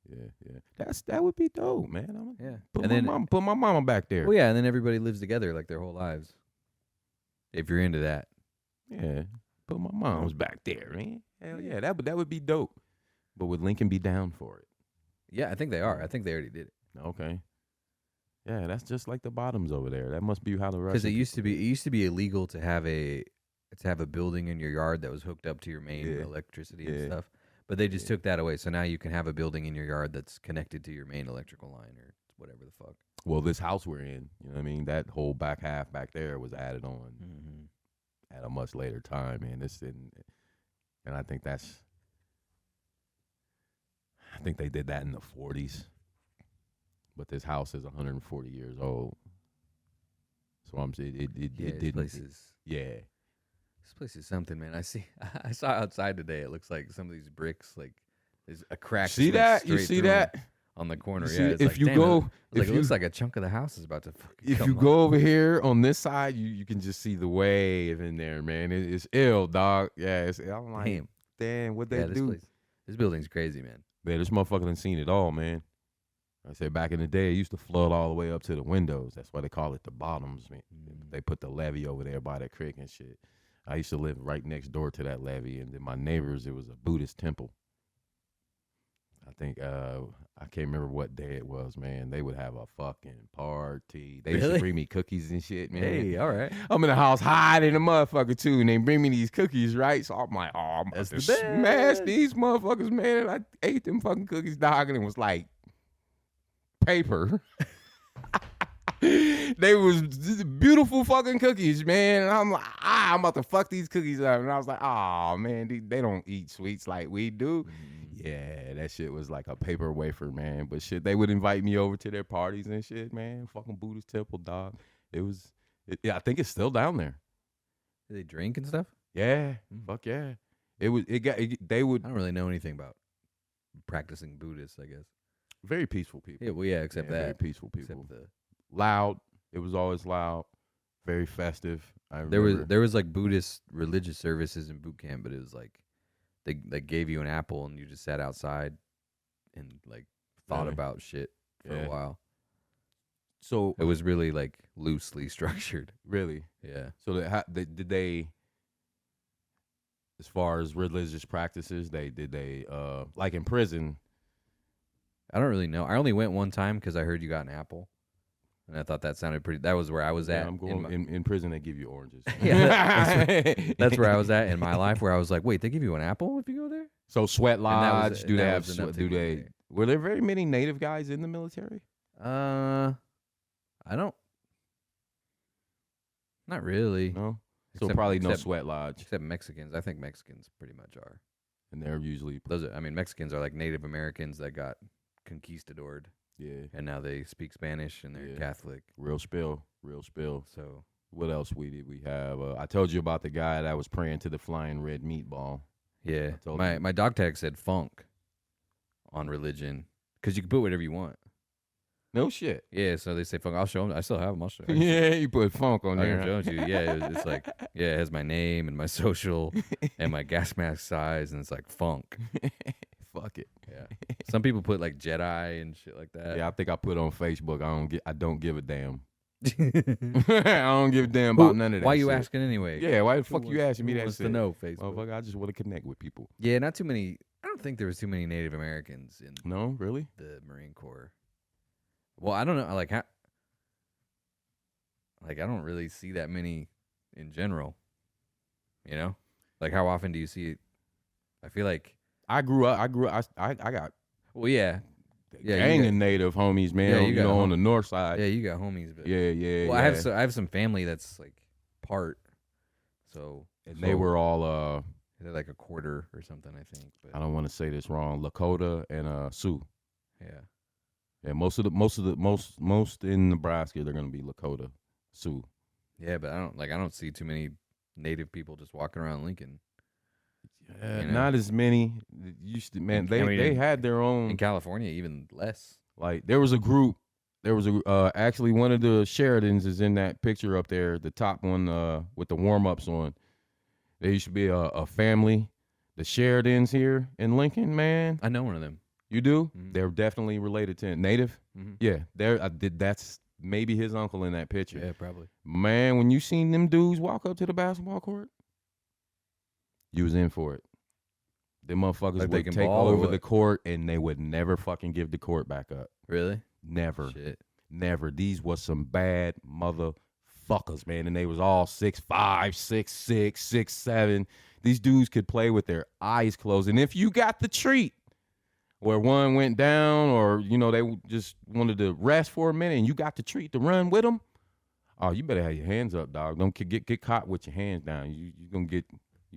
Yeah. That would be dope, man. Yeah. Put my mama back there. Well, yeah, and then everybody lives together like their whole lives. If you're into that. Yeah. Put my mom's back there, man. Hell yeah, that would be dope. But would Lincoln be down for it? Yeah, I think they are. I think they already did it. Okay. Yeah, that's just like the bottoms over there. That must be how the rest. Because it used to be illegal to have a building in your yard that was hooked up to your main electricity and stuff. But they just took that away. So now you can have a building in your yard that's connected to your main electrical line or whatever the fuck. Well, this house we're in, you know what I mean? That whole back half back there was added on at a much later time, man. And I think they did that in the 40s. But this house is 140 years old. So I'm saying it didn't. This place is something, man. I saw outside today. It looks like some of these bricks, like there's a crack. See that? You see that? On the corner, It looks like a chunk of the house is about to fucking if you go over here on this side, you can just see the wave in there, man. It's ill, dog. Yeah, I'm like, damn, what they do? This building's crazy, man. Man, this motherfucker done seen it all, man. I said back in the day, it used to flood all the way up to the windows. That's why they call it the bottoms, man. They put the levee over there by that creek and shit. I used to live right next door to that levee, and then my neighbors, it was a Buddhist temple. I think I can't remember what day it was, man. They would have a fucking party. They used to bring me cookies and shit, man. Hey, all right. I'm in the house hiding a motherfucker too, and they bring me these cookies, right? So I'm like, oh, I'm about to smash these motherfuckers, man. And I ate them fucking cookies, dog, and it was like paper. They was beautiful fucking cookies, man. And I'm like, I'm about to fuck these cookies up. And I was like, oh, man, they don't eat sweets like we do. Yeah, that shit was like a paper wafer, man. But shit, they would invite me over to their parties and shit, man. Fucking Buddhist temple, dog. I think it's still down there. Do they drink and stuff? Yeah, fuck yeah. They would. I don't really know anything about practicing Buddhists, I guess. Very peaceful people. Yeah, well, yeah, except that. Very peaceful people. Loud. It was always loud. Very festive. There was like Buddhist religious services in boot camp, but it was like they gave you an apple and you just sat outside and like thought about shit for a while. So it was really like loosely structured. Really? Yeah. So did they, as far as religious practices, did they like in prison? I don't really know. I only went one time because I heard you got an apple. And I thought that sounded pretty. That was where I was at. I'm going in prison. They give you oranges. Yeah, that's where I was at in my life. Where I was like, wait, they give you an apple if you go there? So Sweat Lodge. Were there very many Native guys in the military? I don't. Not really. No. So probably no Sweat Lodge except Mexicans. I think Mexicans pretty much are. And they're usually Mexicans are like Native Americans that got conquistadored. Yeah. And now they speak Spanish and they're Catholic. Real spill. So what else we have? I told you about the guy that was praying to the flying red meatball. Yeah. My dog tag said funk on religion because you can put whatever you want. No shit. Yeah, so they say funk. I'll show them. I still have them. I'll show you. Yeah, you put funk on there. I can show you. Yeah, it's like, it has my name and my social and my gas mask size, and it's like funk. Fuck it. Yeah. Some people put like Jedi and shit like that. Yeah, I think I put on Facebook. I don't give a damn. I don't give a damn about none of that. Why you asking anyway? Yeah, why the fuck you asking me that wants shit? To know, Facebook. Motherfucker, I just want to connect with people. Yeah, not too many. I don't think there was too many Native Americans in. No, really? The Marine Corps. Well, I don't know. I don't really see that many in general. You know, like how often do you see it? I feel like I got. Well, yeah. Gang of Native homies, man. Yeah, you know, on the north side. Yeah, you got homies. But yeah. Well, I have some family that's like part. So they were all they're like a quarter or something, I think. But I don't want to say this wrong. Lakota and Sioux. Yeah. Yeah, most in Nebraska they're gonna be Lakota, Sioux. Yeah, but I don't see too many Native people just walking around Lincoln. Yeah, not as many. Used to, man. They had their own in California, even less. Like there was a group. There was actually one of the Sheridans is in that picture up there, the top one with the warm ups on. There used to be a family, the Sheridans here in Lincoln, man. I know one of them. You do? Mhm. They're definitely related to Native. Mhm. Yeah, that's maybe his uncle in that picture. Yeah, probably. Man, when you seen them dudes walk up to the basketball court, you was in for it. Them motherfuckers Like they would can take ball or over what? the court and they would never fucking give the court back up. Really? Never. Shit. Never. These was some bad motherfuckers, man. And they was all 6'5", 6'6", 6'7". These dudes could play with their eyes closed. And if you got the treat where one went down or, you know, they just wanted to rest for a minute and you got the treat to run with them, oh, you better have your hands up, dog. Don't get caught with your hands down. You're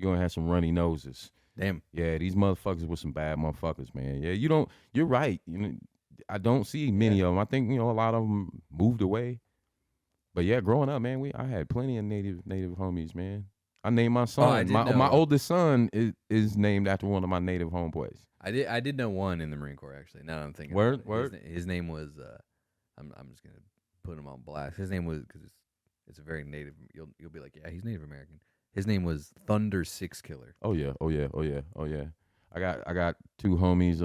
gonna have some runny noses. Damn. Yeah, these motherfuckers were some bad motherfuckers, man. Yeah, you're right. You know, I don't see many of them. I think, you know, a lot of them moved away. But yeah, growing up, man, I had plenty of native homies, man. I named my son. I did my know. oldest son is named after one of my native homeboys. I did know one in the Marine Corps actually. Now that I'm thinking. Word, about it. word. His name was. I'm just gonna put him on blast. His name was because it's a very native. You'll be like, yeah, he's Native American. His name was Thunder Six Killer. Oh yeah. I got two homies.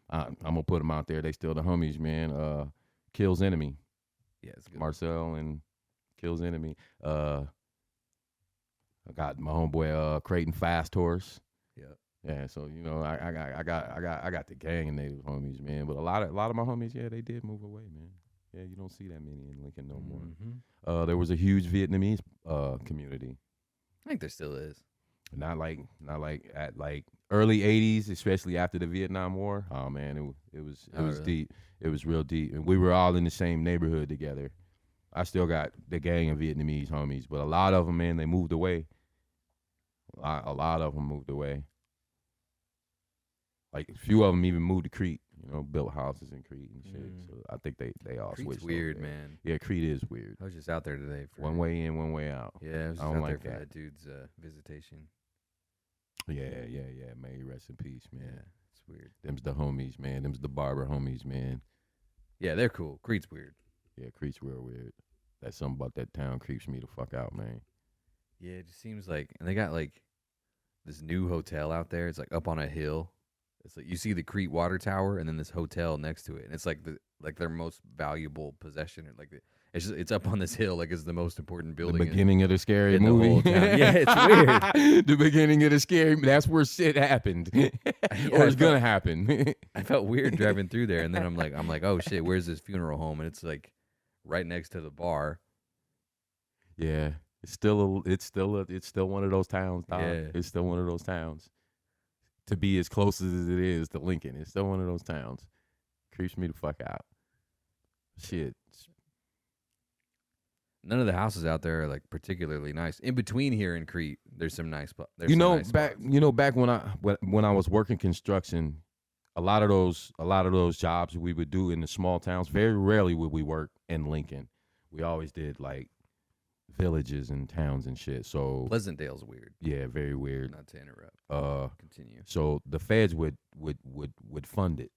I'm gonna put them out there. They still the homies, man. Kills Enemy. Yeah, it's good. Marcel and Kills Enemy. I got my homeboy Creighton Fast Horse. Yeah. Yeah, so you know, I got the gang of native homies, man. But a lot of my homies, yeah, they did move away, man. Yeah, you don't see that many in Lincoln no more. Mm-hmm. There was a huge Vietnamese community. I think there still is. Not like at like early '80s, especially after the Vietnam War. Oh man, it was really? deep. It was real deep, and we were all in the same neighborhood together. I still got the gang of Vietnamese homies, but a lot of them, man, they moved away. A lot of them moved away. Like a few of them even moved to Crete, you know, built houses in Crete and shit. So I think they all Crete's switched. weird, over there. man. Yeah, Crete is weird. I was just out there today for One way in, one way out. Yeah, I was just I don't out like there for that. that dude's visitation. Yeah. May you rest in peace, man. Yeah, it's weird. Them's the homies, man. Them's the barber homies, man. Yeah, they're cool. Crete's weird. Yeah, Crete's real weird. That's something about that town creeps me the fuck out, man. Yeah, it just seems like, and they got like this new hotel out there. It's like up on a hill. It's like you see the Crete water tower and then this hotel next to it, and it's like their most valuable possession. It's up on this hill, like it's the most important building. The beginning of the scary in the movie. whole town. Yeah, it's weird. The beginning of the scary. That's where shit happened, or it's gonna happen. I felt weird driving through there, and then I'm like, oh shit, where's this funeral home? And it's like right next to the bar. Yeah, it's still one of those towns, dog. Yeah. It's still one of those towns. To be as close as it is to Lincoln, it's still one of those towns. Creeps me the fuck out. Shit. None of the houses out there are like particularly nice. In between here in Crete, there's some nice spots. Back when I was working construction, a lot of those jobs we would do in the small towns. Very rarely would we work in Lincoln. We always did like villages and towns and shit. So Pleasantdale's weird. Yeah, very weird. Not to interrupt. Continue. So the feds would fund it.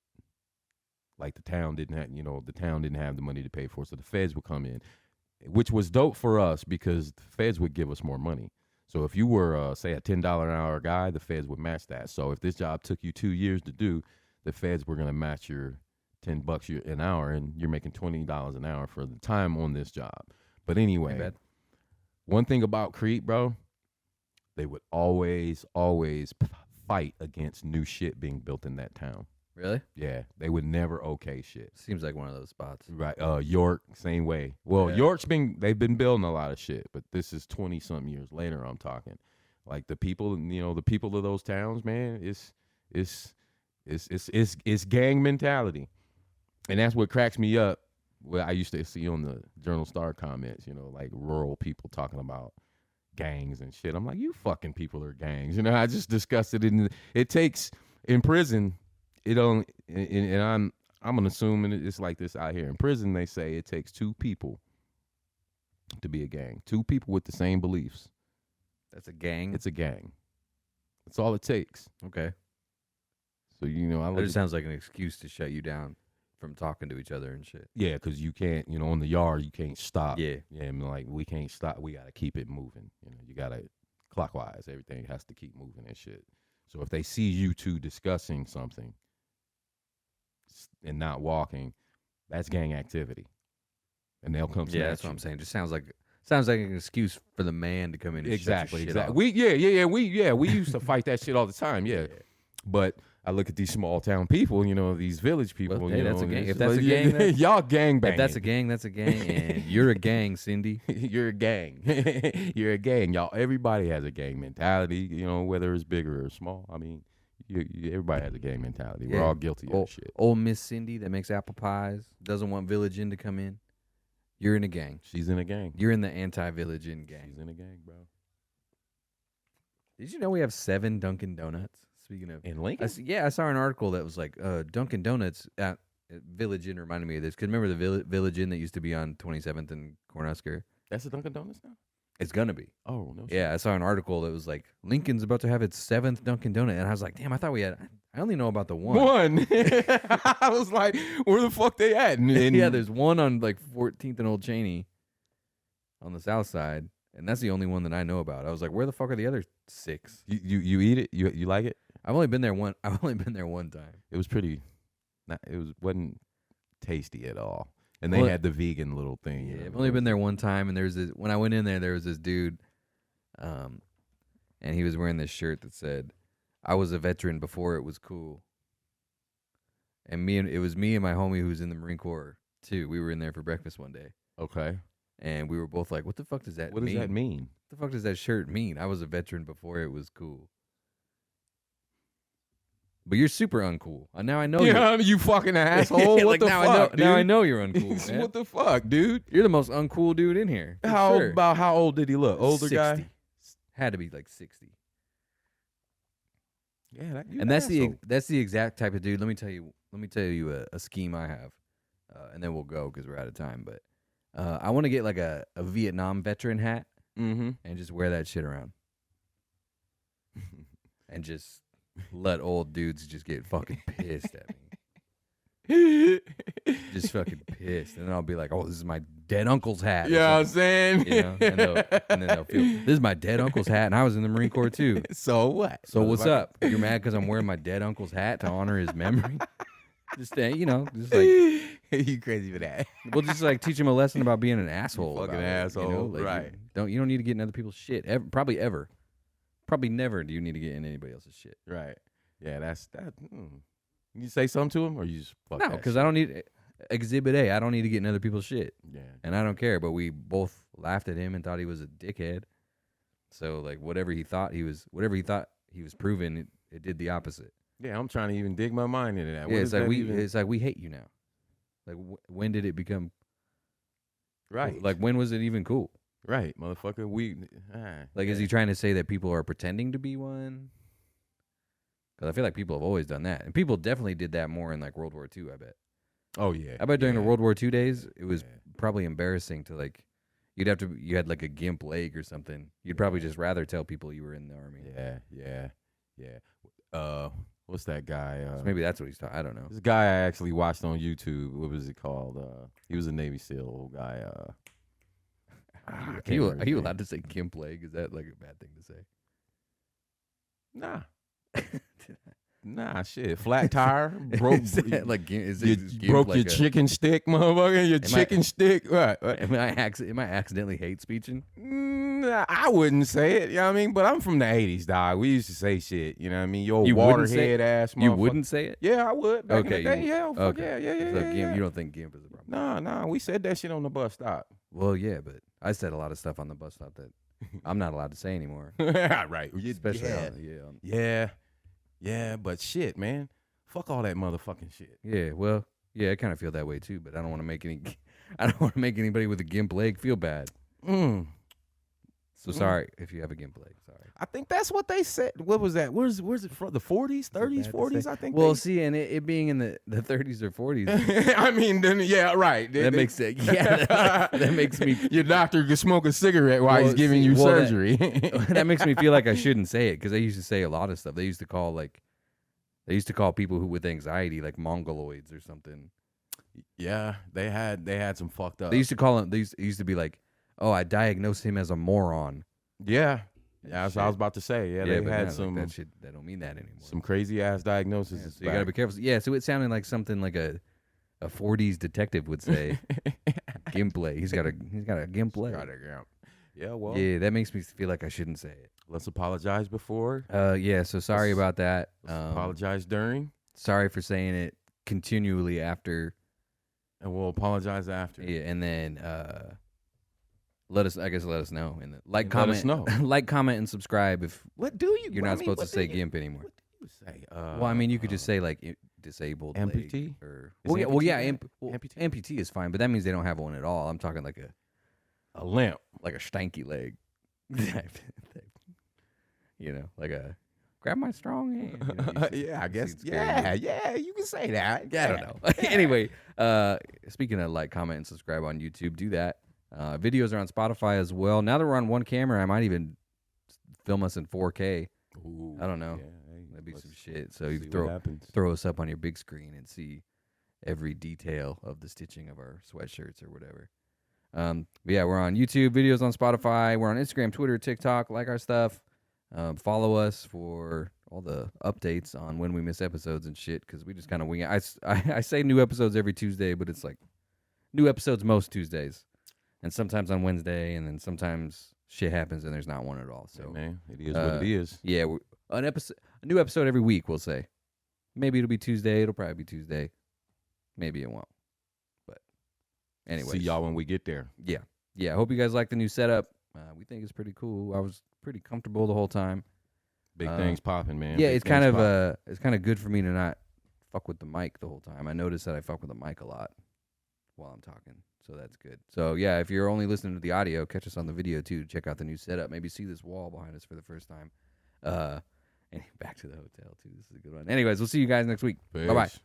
Like the town didn't have the money to pay for it. So the feds would come in, which was dope for us because the feds would give us more money. So if you were, say, a $10 an hour guy, the feds would match that. So if this job took you 2 years to do, the feds were going to match your $10 an hour, and you're making $20 an hour for the time on this job. But anyway, one thing about Crete, bro, they would always fight against new shit being built in that town. Really? Yeah, they would never okay shit. Seems like one of those spots. Right. York, same way. Well, yeah. They've been building a lot of shit, but this is 20-something years later I'm talking. Like the people of those towns, man, it's gang mentality. And that's what cracks me up. Well, I used to see on the Journal Star comments, like rural people talking about gangs and shit. I'm like, you fucking people are gangs. I just discussed it it takes in prison. It only, and I'm gonna assume it's like this out here in prison. They say it takes two people to be a gang. Two people with the same beliefs. That's a gang. It's a gang. That's all it takes. Okay. So that just sounds like an excuse to shut you down from talking to each other and shit. Yeah, because you can't, on the yard you can't stop. Yeah. Yeah, I mean, like we can't stop. We gotta keep it moving. You gotta clockwise. Everything has to keep moving and shit. So if they see you two discussing something and not walking, that's gang activity, and they'll come. Yeah, that's what I'm saying. Just sounds like an excuse for the man to come in. And Exactly. shit Exactly. off. We used to fight that shit all the time. Yeah. But I look at these small town people, these village people. Well, hey, that's a gang. If like, that's a gang, y'all gang banging. If that's a gang, that's a gang, and you're a gang, Cindy. You're a gang. You're a gang. Y'all. Everybody has a gang mentality. Whether it's bigger or small. I mean, everybody has a gang mentality. We're all guilty of shit. Old Miss Cindy that makes apple pies doesn't want Village Inn to come in. You're in a gang. She's in a gang. You're in the anti-Village Inn gang. She's in a gang, bro. Did you know we have 7 Dunkin' Donuts? Speaking of in Lincoln, I saw an article that was like Dunkin' Donuts at Village Inn reminded me of this. Because remember the Village Inn that used to be on 27th and Cornhusker? That's a Dunkin' Donuts now? It's gonna be. Oh no! Yeah, I saw an article that was like Lincoln's about to have its 7th Dunkin' Donut, and I was like, damn, I thought we had. I only know about the one. I was like, where the fuck they at? And yeah, there's one on like 14th and Old Cheney, on the south side, and that's the only one that I know about. I was like, where the fuck are the other 6? You eat it? You like it? I've only been there one time. It was pretty. Wasn't tasty at all. And they had the vegan little thing. Yeah, I've only been there one time, and when I went in there was this dude, and he was wearing this shirt that said, "I was a veteran before it was cool." And it was me and my homie who was in the Marine Corps too. We were in there for breakfast one day. Okay. And we were both like, "What the fuck does that mean? What does that mean? What the fuck does that shirt mean? I was a veteran before it was cool." But you're super uncool. Now I know you fucking asshole. What the fuck, dude? Now I know you're uncool, man. What the fuck, dude? You're the most uncool dude in here. About how old did he look? Older 60. guy? Had to be like 60. Yeah, and that's the exact type of dude. Let me tell you a scheme I have, and then we'll go because we're out of time. But I want to get like a Vietnam veteran hat, and just wear that shit around, and just let old dudes just get fucking pissed at me. Just fucking pissed. And then I'll be like, "Oh, this is my dead uncle's hat." You know what I'm saying? And then they'll feel, "This is my dead uncle's hat, and I was in the Marine Corps too." So what? So what's up? You're mad because I'm wearing my dead uncle's hat to honor his memory? Just like you crazy for that? We'll just like teach him a lesson about being an asshole. Fucking asshole, right? You don't need to get in other people's shit. Probably never do you need to get in anybody else's shit. Right. Yeah, that's that. You say something to him, or you just fuck no? Because I don't need Exhibit A. I don't need to get in other people's shit. Yeah. And I don't care. But we both laughed at him and thought he was a dickhead. So like whatever he thought he was proving, it did the opposite. Yeah, I'm trying to even dig my mind into that. Yeah, it's like we hate you now. Like when did it become right? Like when was it even cool? Right, motherfucker. Is he trying to say that people are pretending to be one? Because I feel like people have always done that, and people definitely did that more in like World War II. I bet. Oh yeah. I bet during the World War II days, it was probably embarrassing to like. You had like a gimp leg or something. You'd probably just rather tell people you were in the army. Yeah. What's that guy? So maybe that's what he's talking. I don't know. This guy I actually watched on YouTube. What was it called? He was a Navy SEAL old guy. Are you allowed to say gimp leg? Is that like a bad thing to say? Nah. Nah, shit. Flat tire. Broke. Like you broke your chicken stick, motherfucker. Your chicken stick. What? Am I accidentally hate speeching? I wouldn't say it. You know what I mean? But I'm from the 80s, dog. We used to say shit. You know what I mean? You waterhead ass motherfucker. You wouldn't say it? Yeah, I would. Back in the day, yeah. Okay. Yeah. You don't think gimp is a problem? Nah. We said that shit on the bus stop. Well, yeah, but I said a lot of stuff on the bus stop that I'm not allowed to say anymore. Right. Especially Yeah, but shit, man. Fuck all that motherfucking shit. Yeah, well, yeah, I kind of feel that way too, but I don't want to make anybody with a gimp leg feel bad. So sorry if you have a gimp leg. Sorry. I think that's what they said. What was that? Where's it from? The 40s, 30s, 40s? I think. Well, see, and it being in the 30s or 40s. I mean, then yeah, right. That makes sense. Yeah, that makes me. Your doctor can smoke a cigarette while he's giving you surgery. That makes me feel like I shouldn't say it because they used to say a lot of stuff. They used to call people who with anxiety like mongoloids or something. Yeah, they had some fucked up. They used to call him. They used to be like, "Oh, I diagnosed him as a moron." Yeah. Yeah, that's what I was about to say. Yeah, they but had no, some like that shit. That don't mean that anymore. some crazy ass diagnoses. Yeah, so you gotta be careful. Yeah, so it sounded like something like a 40s detective would say. Gimple. He's got a gimple. Yeah, well. Yeah, that makes me feel like I shouldn't say it. Let's apologize before. Yeah, so sorry about that. Apologize during. Sorry for saying it continually after. And we'll apologize after. Yeah, and then let us know. And like, And comment, let us know. like, comment, and subscribe if What do you? you're not supposed to say GIMP anymore. What do you say? Well, I mean, you could just say like disabled amputee? leg or Is amputee? amputee is fine, but that means they don't have one at all. I'm talking like A limp. a stanky leg. Like a grab my strong hand. Yeah, I guess. see it's Yeah, you can say that. I don't know. Anyway, speaking of like, comment, and subscribe on YouTube, do that. Videos are on Spotify as well. Now that we're on one camera, I might even film us in 4K. Ooh, I don't know. Yeah, hey, That'd be some shit. So you see can what happens. throw us up on your big screen and see every detail of the stitching of our sweatshirts or whatever. But yeah, we're on YouTube, videos on Spotify. We're on Instagram, Twitter, TikTok. Like our stuff. Follow us for all the updates on when we miss episodes and shit, because we just kind of wing it. I say new episodes every Tuesday, but it's like new episodes most Tuesdays, and sometimes on Wednesday, and then sometimes shit happens and there's not one at all. So Hey, man, it is what it is. Yeah, a new episode every week. We'll say maybe it'll be Tuesday. It'll probably be Tuesday. Maybe it won't. But anyway, See y'all when we get there. Yeah. I hope you guys like the new setup. We think it's pretty cool. I was pretty comfortable the whole time. Big things popping, man. Yeah, Big it's kind things of it's kind of good for me to not fuck with the mic the whole time. I notice that I fuck with the mic a lot while I'm talking, so that's good. So yeah, if you're only listening to the audio, catch us on the video too. Check out the new setup. Maybe see this wall behind us for the first time. And back to the hotel too. This is a good one. Anyways, we'll see you guys next week. Bye bye. Peace.